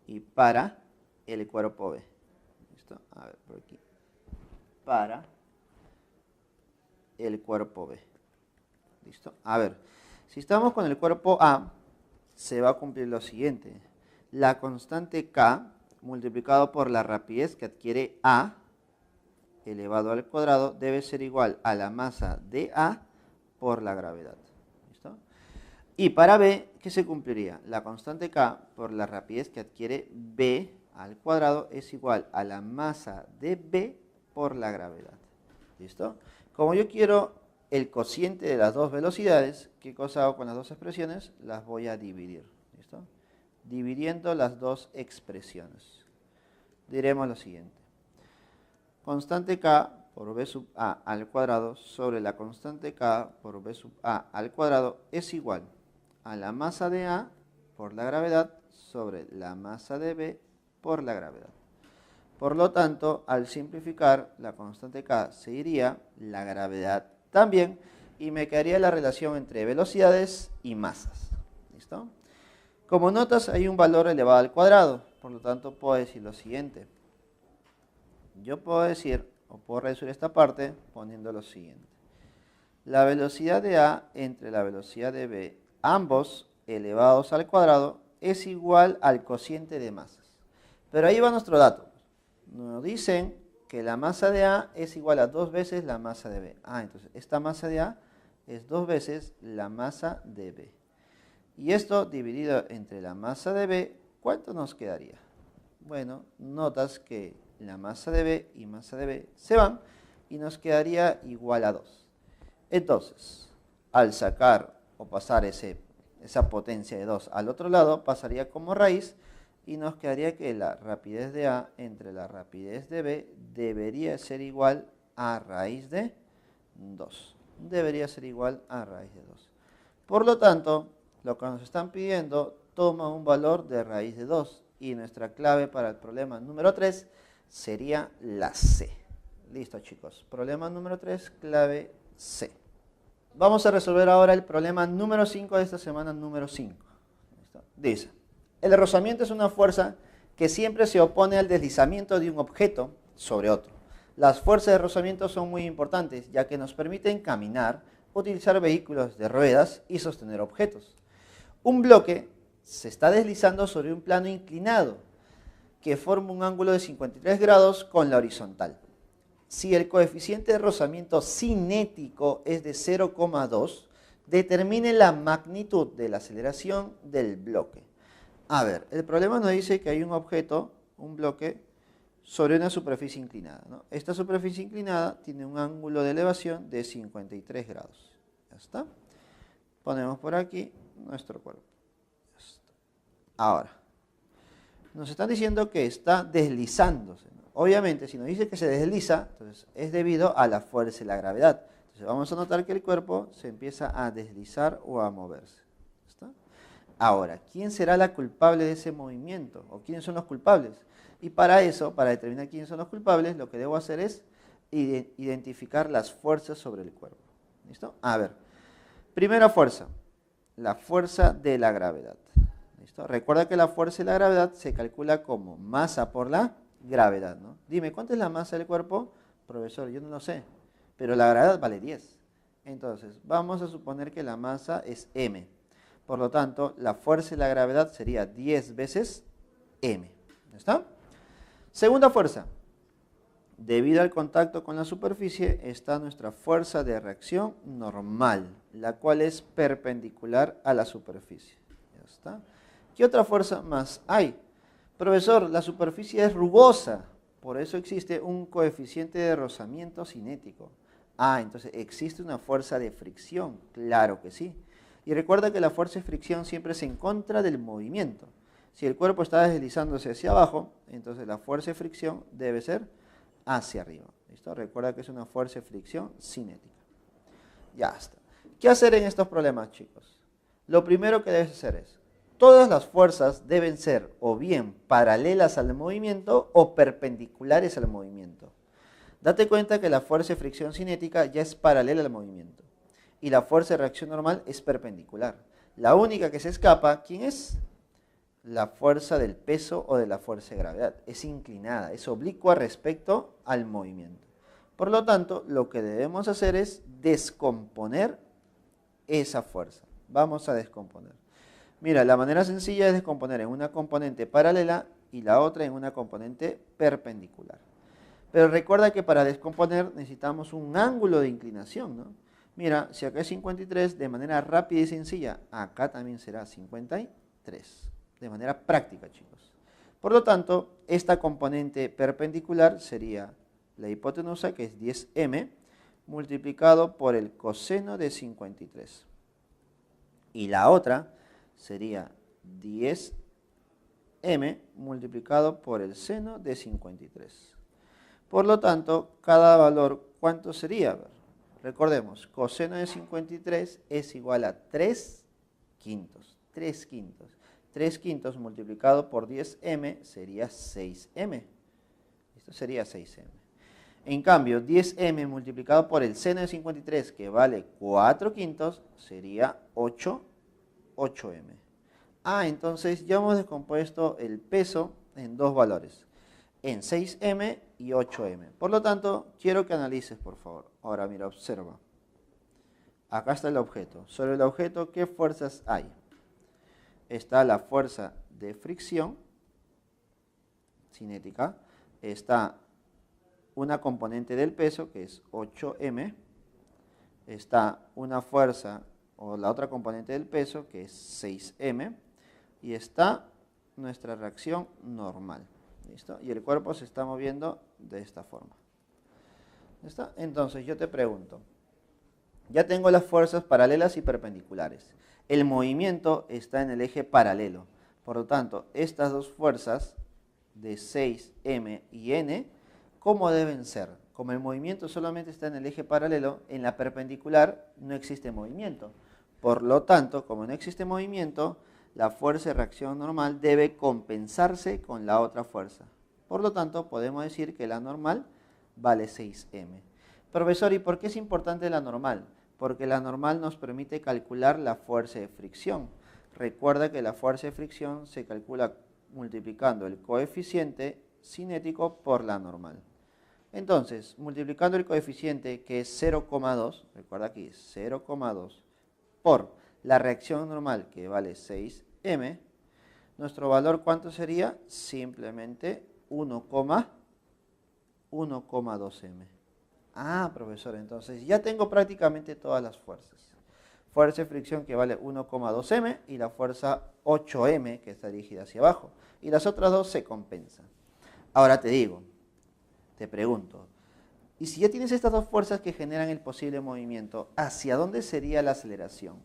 y para el cuerpo B. ¿Listo? A ver, por aquí. Para el cuerpo B. ¿Listo? A ver, si estamos con el cuerpo A, se va a cumplir lo siguiente. La constante K multiplicado por la rapidez que adquiere A elevado al cuadrado debe ser igual a la masa de A por la gravedad. ¿Listo? Y para B, ¿qué se cumpliría? La constante K por la rapidez que adquiere B al cuadrado es igual a la masa de B por la gravedad. ¿Listo? Como yo quiero el cociente de las dos velocidades, ¿qué cosa hago con las dos expresiones? Las voy a dividir. ¿Listo? Dividiendo las dos expresiones. Diremos lo siguiente. Constante K por B sub A al cuadrado sobre la constante K por B sub A al cuadrado es igual a la masa de A por la gravedad sobre la masa de B por la gravedad. Por lo tanto, al simplificar, la constante K se iría, la gravedad también, y me quedaría la relación entre velocidades y masas. ¿Listo? Como notas, hay un valor elevado al cuadrado, por lo tanto puedo decir lo siguiente. Yo puedo decir, o puedo reducir esta parte poniendo lo siguiente. La velocidad de A entre la velocidad de B, ambos elevados al cuadrado, es igual al cociente de masas. Pero ahí va nuestro dato. Nos dicen que la masa de A es igual a 2 veces la masa de B. Entonces esta masa de A es 2 veces la masa de B. Y esto dividido entre la masa de B, ¿cuánto nos quedaría? Bueno, notas que la masa de B y masa de B se van y nos quedaría igual a 2. Entonces, al sacar o pasar esa potencia de 2 al otro lado, pasaría como raíz y nos quedaría que la rapidez de A entre la rapidez de B debería ser igual a raíz de 2. Debería ser igual a raíz de 2. Por lo tanto, lo que nos están pidiendo toma un valor de raíz de 2 y nuestra clave para el problema número 3 sería la C. Listo, chicos. Problema número 3, clave C. Vamos a resolver ahora el problema número 5 de esta semana número 5. ¿Listo? Dice, el rozamiento es una fuerza que siempre se opone al deslizamiento de un objeto sobre otro. Las fuerzas de rozamiento son muy importantes, ya que nos permiten caminar, utilizar vehículos de ruedas y sostener objetos. Un bloque se está deslizando sobre un plano inclinado, que forma un ángulo de 53 grados con la horizontal. Si el coeficiente de rozamiento cinético es de 0,2, determine la magnitud de la aceleración del bloque. A ver, el problema nos dice que hay un objeto, un bloque, sobre una superficie inclinada, ¿no? Esta superficie inclinada tiene un ángulo de elevación de 53 grados. Ya está. Ponemos por aquí nuestro cuerpo. Ya está. Ahora, nos están diciendo que está deslizándose, ¿no? Obviamente, si nos dice que se desliza, entonces es debido a la fuerza y la gravedad. Entonces vamos a notar que el cuerpo se empieza a deslizar o a moverse. ¿Está? Ahora, ¿quién será la culpable de ese movimiento? ¿O quiénes son los culpables? Y para eso, para determinar quiénes son los culpables, lo que debo hacer es identificar las fuerzas sobre el cuerpo. ¿Listo? A ver, primera fuerza, la fuerza de la gravedad. ¿Listo? Recuerda que la fuerza de la gravedad se calcula como masa por la gravedad, ¿no? Dime, ¿cuánto es la masa del cuerpo? Profesor, yo no lo sé, pero la gravedad vale 10. Entonces, vamos a suponer que la masa es m. Por lo tanto, la fuerza de la gravedad sería 10 veces m. ¿Está? Segunda fuerza. Debido al contacto con la superficie está nuestra fuerza de reacción normal, la cual es perpendicular a la superficie. ¿Ya está? ¿Qué otra fuerza más hay? Profesor, la superficie es rugosa, por eso existe un coeficiente de rozamiento cinético. Entonces existe una fuerza de fricción, claro que sí. Y recuerda que la fuerza de fricción siempre es en contra del movimiento. Si el cuerpo está deslizándose hacia abajo, entonces la fuerza de fricción debe ser hacia arriba. ¿Listo? Recuerda que es una fuerza de fricción cinética. Ya está. ¿Qué hacer en estos problemas, chicos? Lo primero que debes hacer es, todas las fuerzas deben ser o bien paralelas al movimiento o perpendiculares al movimiento. Date cuenta que la fuerza de fricción cinética ya es paralela al movimiento y la fuerza de reacción normal es perpendicular. La única que se escapa, ¿quién es? La fuerza del peso o de la fuerza de gravedad. Es inclinada, es oblicua respecto al movimiento. Por lo tanto, lo que debemos hacer es descomponer esa fuerza. Vamos a descomponer. Mira, la manera sencilla es descomponer en una componente paralela y la otra en una componente perpendicular. Pero recuerda que para descomponer necesitamos un ángulo de inclinación, ¿no? Mira, si acá es 53, de manera rápida y sencilla, acá también será 53. De manera práctica, chicos. Por lo tanto, esta componente perpendicular sería la hipotenusa, que es 10m, multiplicado por el coseno de 53. Y la otra sería 10m multiplicado por el seno de 53. Por lo tanto, cada valor, ¿cuánto sería? A ver, recordemos, coseno de 53 es igual a 3 quintos. 3 quintos. 3 quintos multiplicado por 10m sería 6m. Esto sería 6m. En cambio, 10m multiplicado por el seno de 53, que vale 4 quintos, sería 8m. Entonces ya hemos descompuesto el peso en dos valores, en 6m y 8m. Por lo tanto, quiero que analices, por favor. Ahora mira, observa. Acá está el objeto. Sobre el objeto, ¿qué fuerzas hay? Está la fuerza de fricción cinética, está una componente del peso, que es 8m, está una fuerza, o la otra componente del peso, que es 6m, y está nuestra reacción normal. ¿Listo? Y el cuerpo se está moviendo de esta forma. ¿Listo? Entonces yo te pregunto, ya tengo las fuerzas paralelas y perpendiculares. El movimiento está en el eje paralelo. Por lo tanto, estas dos fuerzas de 6m y n, ¿cómo deben ser? Como el movimiento solamente está en el eje paralelo, en la perpendicular no existe movimiento. Por lo tanto, como no existe movimiento, la fuerza de reacción normal debe compensarse con la otra fuerza. Por lo tanto, podemos decir que la normal vale 6m. Profesor, ¿y por qué es importante la normal? Porque la normal nos permite calcular la fuerza de fricción. Recuerda que la fuerza de fricción se calcula multiplicando el coeficiente cinético por la normal. Entonces, multiplicando el coeficiente, que es 0,2, recuerda aquí, 0,2, por la reacción normal, que vale 6m, nuestro valor, ¿cuánto sería? Simplemente 1,2m. Profesor, entonces ya tengo prácticamente todas las fuerzas. Fuerza de fricción que vale 1,2m y la fuerza 8m que está dirigida hacia abajo. Y las otras dos se compensan. Ahora te pregunto, ¿y si ya tienes estas dos fuerzas que generan el posible movimiento, hacia dónde sería la aceleración?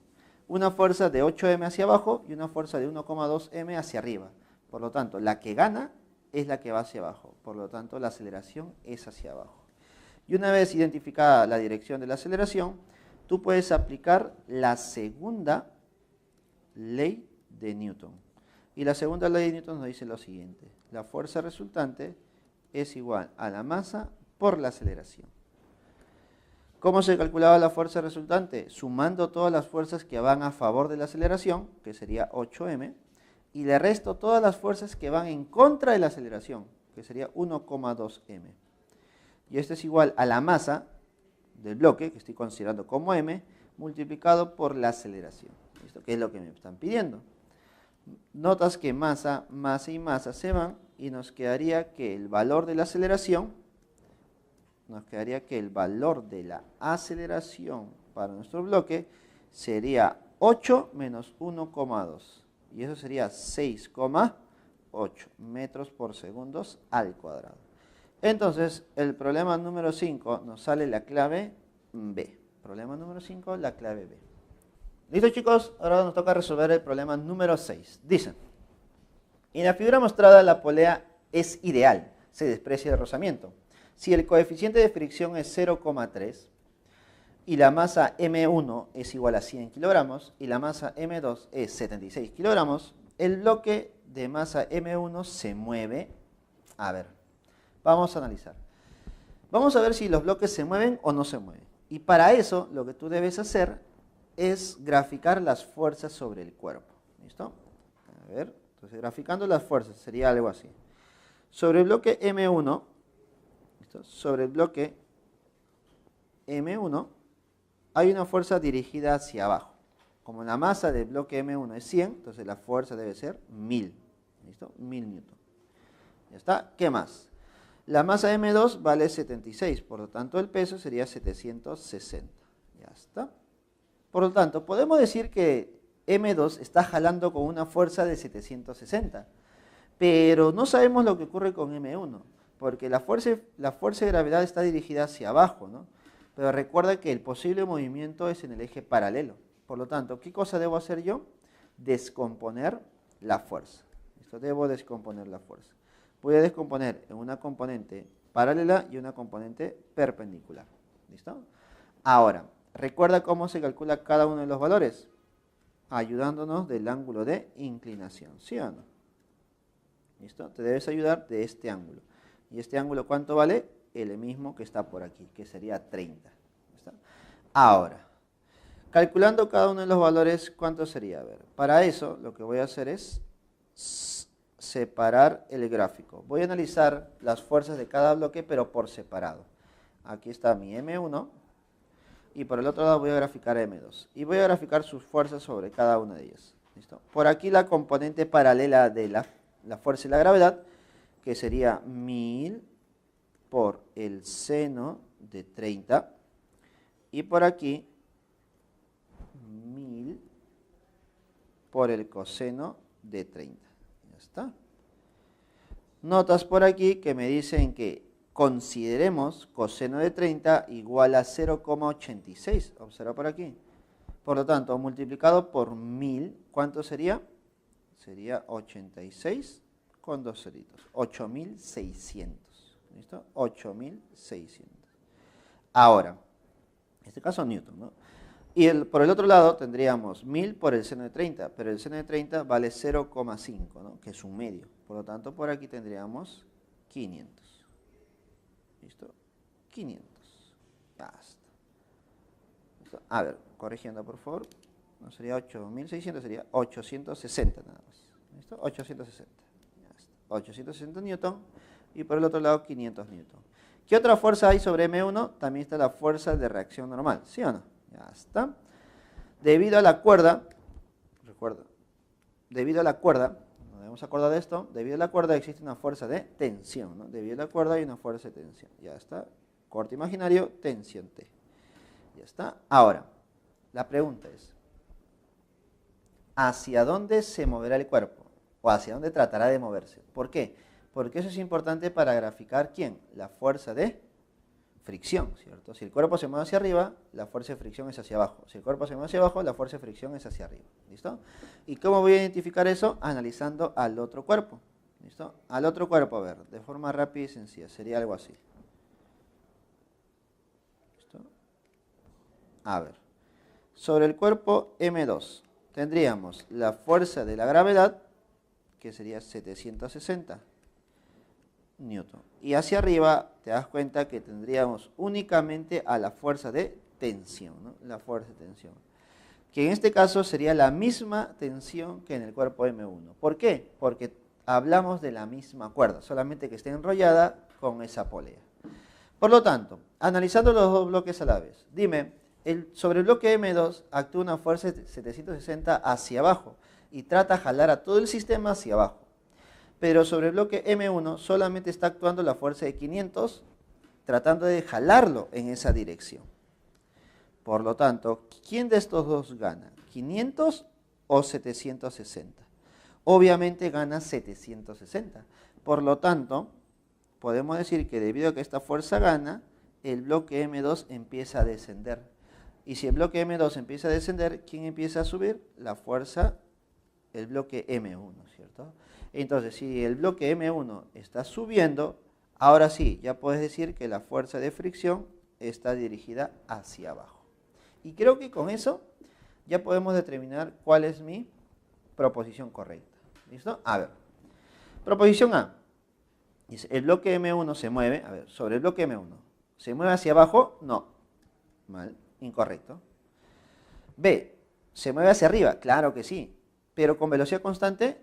Una fuerza de 8m hacia abajo y una fuerza de 1,2m hacia arriba. Por lo tanto, la que gana es la que va hacia abajo. Por lo tanto, la aceleración es hacia abajo. Y una vez identificada la dirección de la aceleración, tú puedes aplicar la segunda ley de Newton. Y la segunda ley de Newton nos dice lo siguiente: la fuerza resultante es igual a la masa por la aceleración. ¿Cómo se calculaba la fuerza resultante? Sumando todas las fuerzas que van a favor de la aceleración, que sería 8m, y le resto todas las fuerzas que van en contra de la aceleración, que sería 1,2m. Y esto es igual a la masa del bloque, que estoy considerando como m, multiplicado por la aceleración. ¿Listo? Que es lo que me están pidiendo. Notas que masa, masa y masa se van y nos quedaría que el valor de la aceleración, para nuestro bloque sería 8 menos 1,2. Y eso sería 6,8 metros por segundo al cuadrado. Entonces, el problema número 5 nos sale la clave B. Problema número 5, la clave B. ¿Listo, chicos? Ahora nos toca resolver el problema número 6. Dicen, En la figura mostrada, la polea es ideal, se desprecia el rozamiento. Si el coeficiente de fricción es 0,3 y la masa M1 es igual a 100 kilogramos y la masa M2 es 76 kilogramos, el bloque de masa M1 se mueve. A ver, vamos a analizar. Vamos a ver si los bloques se mueven o no se mueven. Y para eso, lo que tú debes hacer es graficar las fuerzas sobre el cuerpo. ¿Listo? A ver, entonces graficando las fuerzas sería algo así. Sobre el bloque M1, ¿listo? Sobre el bloque M1 hay una fuerza dirigida hacia abajo. Como la masa del bloque M1 es 100, entonces la fuerza debe ser 1000. ¿Listo? 1000 newton. Ya está. ¿Qué más? La masa M2 vale 76, por lo tanto el peso sería 760. Ya está. Por lo tanto, podemos decir que M2 está jalando con una fuerza de 760, pero no sabemos lo que ocurre con M1, porque la fuerza de gravedad está dirigida hacia abajo, ¿no? Pero recuerda que el posible movimiento es en el eje paralelo. Por lo tanto, ¿qué cosa debo hacer yo? Descomponer la fuerza. ¿Listo? Debo descomponer la fuerza. Voy a descomponer en una componente paralela y una componente perpendicular. ¿Listo? Ahora, ¿recuerda cómo se calcula cada uno de los valores? Ayudándonos del ángulo de inclinación, ¿sí o no? ¿Listo? Te debes ayudar de este ángulo. ¿Y este ángulo cuánto vale? El mismo que está por aquí, que sería 30. ¿Listo? Ahora, calculando cada uno de los valores, ¿cuánto sería? A ver, para eso lo que voy a hacer es separar el gráfico. Voy a analizar las fuerzas de cada bloque, pero por separado. Aquí está mi M1 y por el otro lado voy a graficar M2. Y voy a graficar sus fuerzas sobre cada una de ellas. ¿Listo? Por aquí la componente paralela de la fuerza y la gravedad, que sería 1000 por el seno de 30. Y por aquí 1000 por el coseno de 30. Ya está. Notas por aquí que me dicen que consideremos coseno de 30 igual a 0,86. Observa por aquí. Por lo tanto, multiplicado por 1000, ¿cuánto sería? Sería 86 con dos ceritos. 8600. ¿Listo? 8600. Ahora, en este caso Newton, ¿no? Y por el otro lado tendríamos 1000 por el seno de 30, pero el seno de 30 vale 0,5, ¿no? Que es un medio. Por lo tanto, por aquí tendríamos 500. ¿Listo? 500. Ya está. ¿Listo? A ver, corrigiendo por favor. No sería 8600, sería 860 nada más. ¿Listo? 860. Ya está. 860 newton y por el otro lado 500 newton. ¿Qué otra fuerza hay sobre M1? También está la fuerza de reacción normal, ¿sí o no? Ya está. Debido a la cuerda, recuerda, debido a la cuerda, nos debemos acordar de esto, debido a la cuerda existe una fuerza de tensión, ¿no? Debido a la cuerda hay una fuerza de tensión. Ya está. Corte imaginario, tensión T. Ya está. Ahora, la pregunta es, ¿hacia dónde se moverá el cuerpo? ¿O hacia dónde tratará de moverse? ¿Por qué? Porque eso es importante para graficar, ¿quién? La fuerza de fricción, ¿cierto? Si el cuerpo se mueve hacia arriba, la fuerza de fricción es hacia abajo. Si el cuerpo se mueve hacia abajo, la fuerza de fricción es hacia arriba. ¿Listo? ¿Y cómo voy a identificar eso? Analizando al otro cuerpo. ¿Listo? Al otro cuerpo, a ver, de forma rápida y sencilla, sería algo así. ¿Listo? A ver, sobre el cuerpo M2 tendríamos la fuerza de la gravedad, que sería 760 newton. Y hacia arriba te das cuenta que tendríamos únicamente a la fuerza de tensión, ¿no? La fuerza de tensión. Que en este caso sería la misma tensión que en el cuerpo M1. ¿Por qué? Porque hablamos de la misma cuerda, solamente que esté enrollada con esa polea. Por lo tanto, analizando los dos bloques a la vez, dime, sobre el bloque M2 actúa una fuerza de 760 hacia abajo y trata de jalar a todo el sistema hacia abajo. Pero sobre el bloque M1 solamente está actuando la fuerza de 500, tratando de jalarlo en esa dirección. Por lo tanto, ¿quién de estos dos gana? ¿500 o 760? Obviamente gana 760. Por lo tanto, podemos decir que debido a que esta fuerza gana, el bloque M2 empieza a descender. Y si el bloque M2 empieza a descender, ¿quién empieza a subir? La fuerza, el bloque M1, ¿cierto? Entonces, si el bloque M1 está subiendo, ahora sí, ya puedes decir que la fuerza de fricción está dirigida hacia abajo. Y creo que con eso ya podemos determinar cuál es mi proposición correcta. ¿Listo? A ver, proposición A. Dice, el bloque M1 se mueve, a ver, sobre el bloque M1. ¿Se mueve hacia abajo? No. Mal, incorrecto. B, ¿se mueve hacia arriba? Claro que sí. ¿Pero con velocidad constante?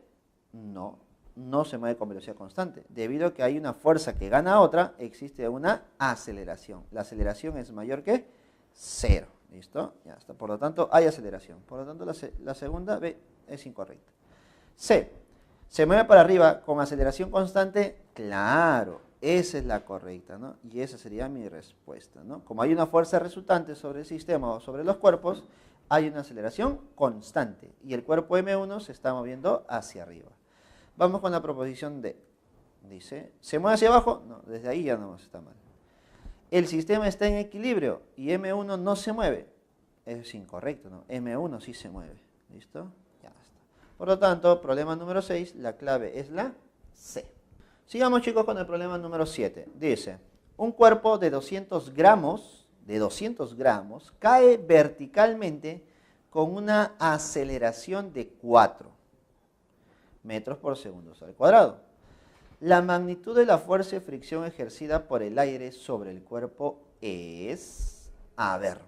No, no se mueve con velocidad constante. Debido a que hay una fuerza que gana a otra, existe una aceleración. La aceleración es mayor que 0. ¿Listo? Ya está. Por lo tanto, hay aceleración. Por lo tanto, la segunda B es incorrecta. C, ¿se mueve para arriba con aceleración constante? Claro, esa es la correcta, ¿no? Y esa sería mi respuesta, ¿no? Como hay una fuerza resultante sobre el sistema o sobre los cuerpos, hay una aceleración constante y el cuerpo M1 se está moviendo hacia arriba. Vamos con la proposición D. Dice, ¿se mueve hacia abajo? No, desde ahí ya no está mal. El sistema está en equilibrio y M1 no se mueve. Es incorrecto, ¿no? M1 sí se mueve. ¿Listo? Ya está. Por lo tanto, problema número 6, la clave es la C. Sigamos, chicos, con el problema número 7. Dice, un cuerpo de 200 gramos, cae verticalmente con una aceleración de 4 metros por segundo al cuadrado. La magnitud de la fuerza de fricción ejercida por el aire sobre el cuerpo es... A ver,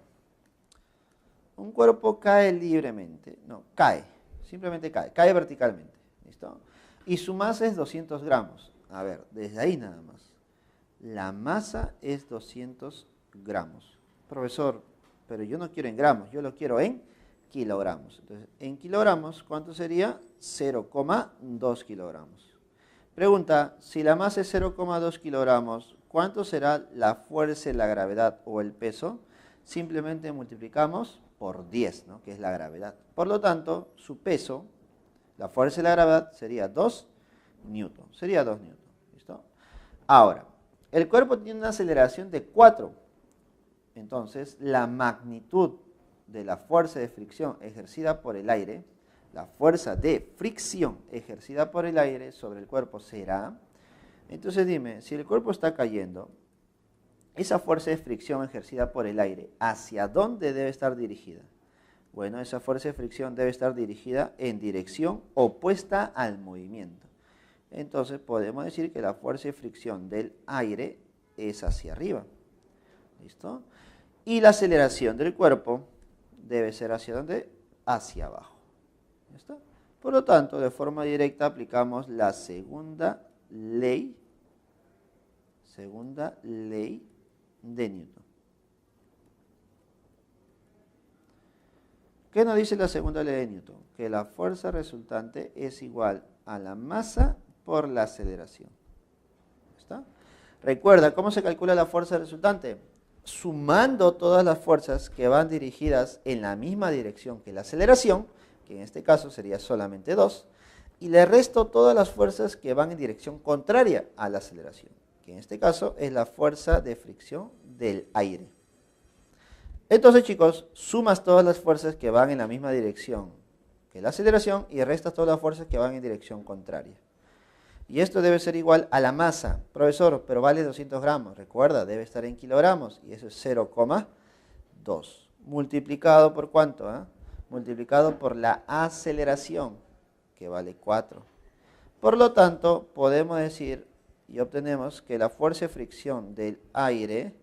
un cuerpo cae libremente, no, cae, simplemente cae verticalmente, ¿listo? Y su masa es 200 gramos. A ver, desde ahí nada más. La masa es 200 gramos. Profesor, pero yo no quiero en gramos, yo lo quiero en kilogramos. Entonces, en kilogramos, ¿cuánto sería? 0,2 kilogramos. Pregunta, si la masa es 0,2 kilogramos, ¿cuánto será la fuerza de la gravedad o el peso? Simplemente multiplicamos por 10, ¿no? Que es la gravedad. Por lo tanto, su peso, la fuerza de la gravedad, sería 2 newton. Sería 2 newton. ¿Listo? Ahora, el cuerpo tiene una aceleración de 4. Entonces, la magnitud de la fuerza de fricción ejercida por el aire, la fuerza de fricción ejercida por el aire sobre el cuerpo será... Entonces dime, si el cuerpo está cayendo, esa fuerza de fricción ejercida por el aire, ¿hacia dónde debe estar dirigida? Bueno, esa fuerza de fricción debe estar dirigida en dirección opuesta al movimiento. Entonces podemos decir que la fuerza de fricción del aire es hacia arriba. ¿Listo? Y la aceleración del cuerpo debe ser ¿hacia dónde? Hacia abajo. ¿Listo? Por lo tanto, de forma directa aplicamos la segunda ley de Newton. ¿Qué nos dice la segunda ley de Newton? Que la fuerza resultante es igual a la masa por la aceleración. ¿Está? Recuerda, ¿cómo se calcula la fuerza resultante? Sumando todas las fuerzas que van dirigidas en la misma dirección que la aceleración, que en este caso sería solamente 2, y le resto todas las fuerzas que van en dirección contraria a la aceleración, que en este caso es la fuerza de fricción del aire. Entonces, chicos, sumas todas las fuerzas que van en la misma dirección que la aceleración y restas todas las fuerzas que van en dirección contraria. Y esto debe ser igual a la masa. Profesor, pero vale 200 gramos. Recuerda, debe estar en kilogramos y eso es 0,2. ¿Multiplicado por cuánto? Multiplicado por la aceleración, que vale 4. Por lo tanto, podemos decir y obtenemos que la fuerza de fricción del aire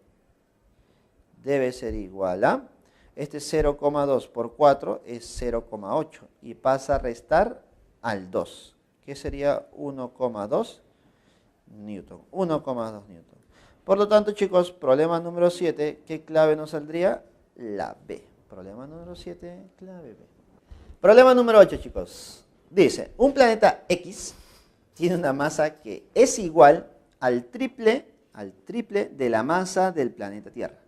debe ser igual a, este 0,2 por 4 es 0,8 y pasa a restar al 2, que sería 1,2 newton. 1,2 newton. Por lo tanto, chicos, problema número 7, ¿qué clave nos saldría? La B. Problema número 7, clave B. Problema número 8, chicos. Dice, un planeta X tiene una masa que es igual al triple de la masa del planeta Tierra.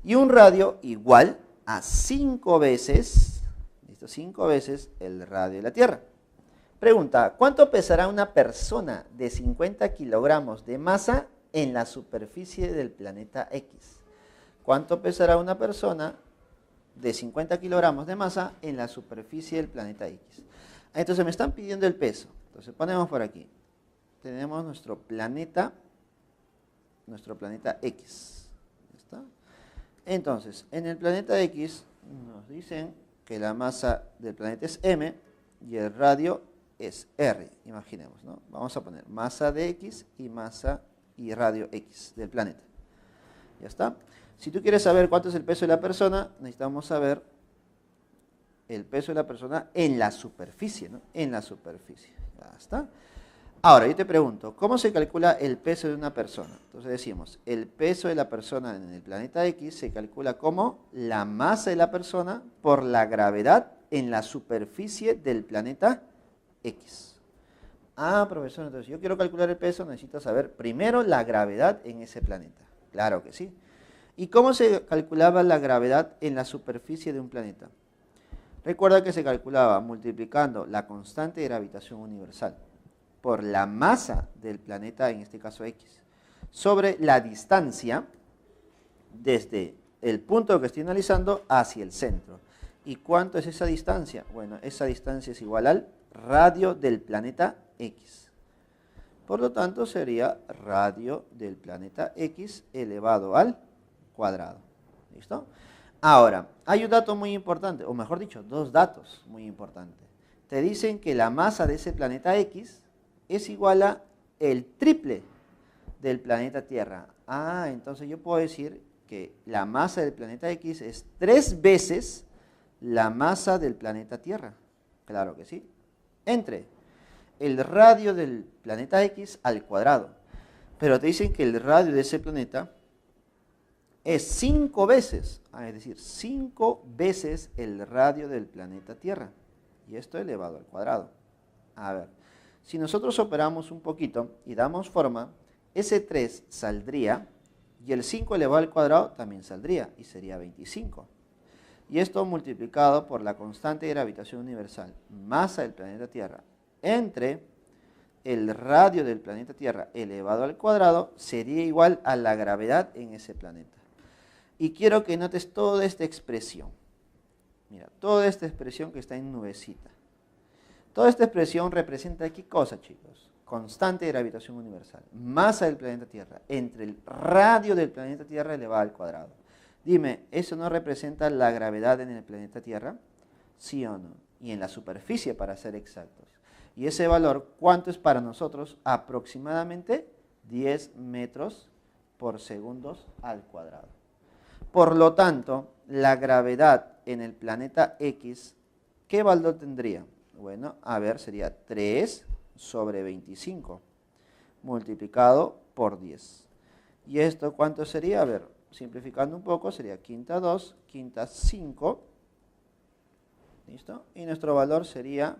Y un radio igual a 5 veces, ¿listo? 5 veces el radio de la Tierra. Pregunta, ¿cuánto pesará una persona de 50 kilogramos de masa en la superficie del planeta X? ¿Cuánto pesará una persona de 50 kilogramos de masa en la superficie del planeta X? Entonces me están pidiendo el peso. Entonces ponemos por aquí. Tenemos nuestro planeta X. ¿Está? Entonces, en el planeta X nos dicen que la masa del planeta es M y el radio es R. Imaginemos, ¿no? Vamos a poner masa de X y masa y radio X del planeta. Ya está. Si tú quieres saber cuánto es el peso de la persona, necesitamos saber el peso de la persona en la superficie, ¿no? En la superficie. Ya está. Ahora, yo te pregunto, ¿cómo se calcula el peso de una persona? Entonces decimos, el peso de la persona en el planeta X se calcula como la masa de la persona por la gravedad en la superficie del planeta X. Ah, profesor, entonces yo quiero calcular el peso, necesito saber primero la gravedad en ese planeta. Claro que sí. ¿Y cómo se calculaba la gravedad en la superficie de un planeta? Recuerda que se calculaba multiplicando la constante de gravitación universal por la masa del planeta, en este caso X, sobre la distancia desde el punto que estoy analizando hacia el centro. ¿Y cuánto es esa distancia? Bueno, esa distancia es igual al radio del planeta X. Por lo tanto, sería radio del planeta X elevado al cuadrado. ¿Listo? Ahora, hay un dato muy importante, o mejor dicho, dos datos muy importantes. Te dicen que la masa de ese planeta X es igual a el triple del planeta Tierra. Ah, entonces yo puedo decir que la masa del planeta X es 3 veces la masa del planeta Tierra. Claro que sí. Entre el radio del planeta X al cuadrado. Pero te dicen que el radio de ese planeta es 5 veces, es decir, 5 veces el radio del planeta Tierra. Y esto elevado al cuadrado. A ver, si nosotros operamos un poquito y damos forma, ese 3 saldría y el 5 elevado al cuadrado también saldría y sería 25. Y esto multiplicado por la constante de gravitación universal, masa del planeta Tierra, entre el radio del planeta Tierra elevado al cuadrado, sería igual a la gravedad en ese planeta. Y quiero que notes toda esta expresión. Mira, toda esta expresión que está en nubecita. Toda esta expresión representa ¿qué cosa, chicos? Constante de gravitación universal, masa del planeta Tierra, entre el radio del planeta Tierra elevado al cuadrado. Dime, ¿eso no representa la gravedad en el planeta Tierra? ¿Sí o no? Y en la superficie, para ser exactos. Y ese valor, ¿cuánto es para nosotros? Aproximadamente 10 metros por segundos al cuadrado. Por lo tanto, la gravedad en el planeta X, ¿qué valor tendría? Bueno, a ver, sería 3 sobre 25 multiplicado por 10. ¿Y esto cuánto sería? A ver, simplificando un poco, sería quinta 2, quinta 5. ¿Listo? Y nuestro valor sería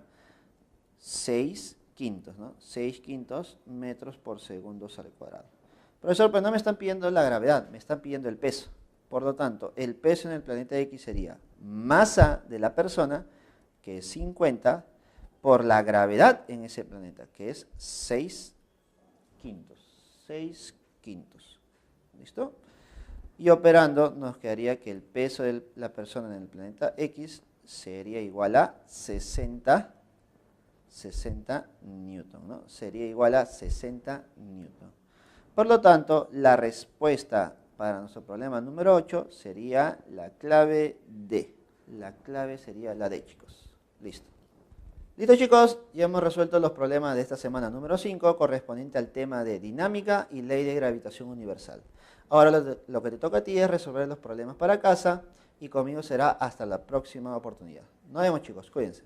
6 quintos, ¿no? 6 quintos metros por segundos al cuadrado. Profesor, pero no me están pidiendo la gravedad, me están pidiendo el peso. Por lo tanto, el peso en el planeta X sería masa de la persona, que es 50, por la gravedad en ese planeta, que es 6 quintos. 6 quintos. ¿Listo? Y operando nos quedaría que el peso de la persona en el planeta X sería igual a 60 newton, ¿no? Sería igual a 60 newton. Por lo tanto, la respuesta para nuestro problema número 8 sería la clave D. La clave sería la D, chicos. Listo. Listo, chicos, ya hemos resuelto los problemas de esta semana número 5 correspondiente al tema de dinámica y ley de gravitación universal. Ahora lo que te toca a ti es resolver los problemas para casa y conmigo será hasta la próxima oportunidad. Nos vemos, chicos, cuídense.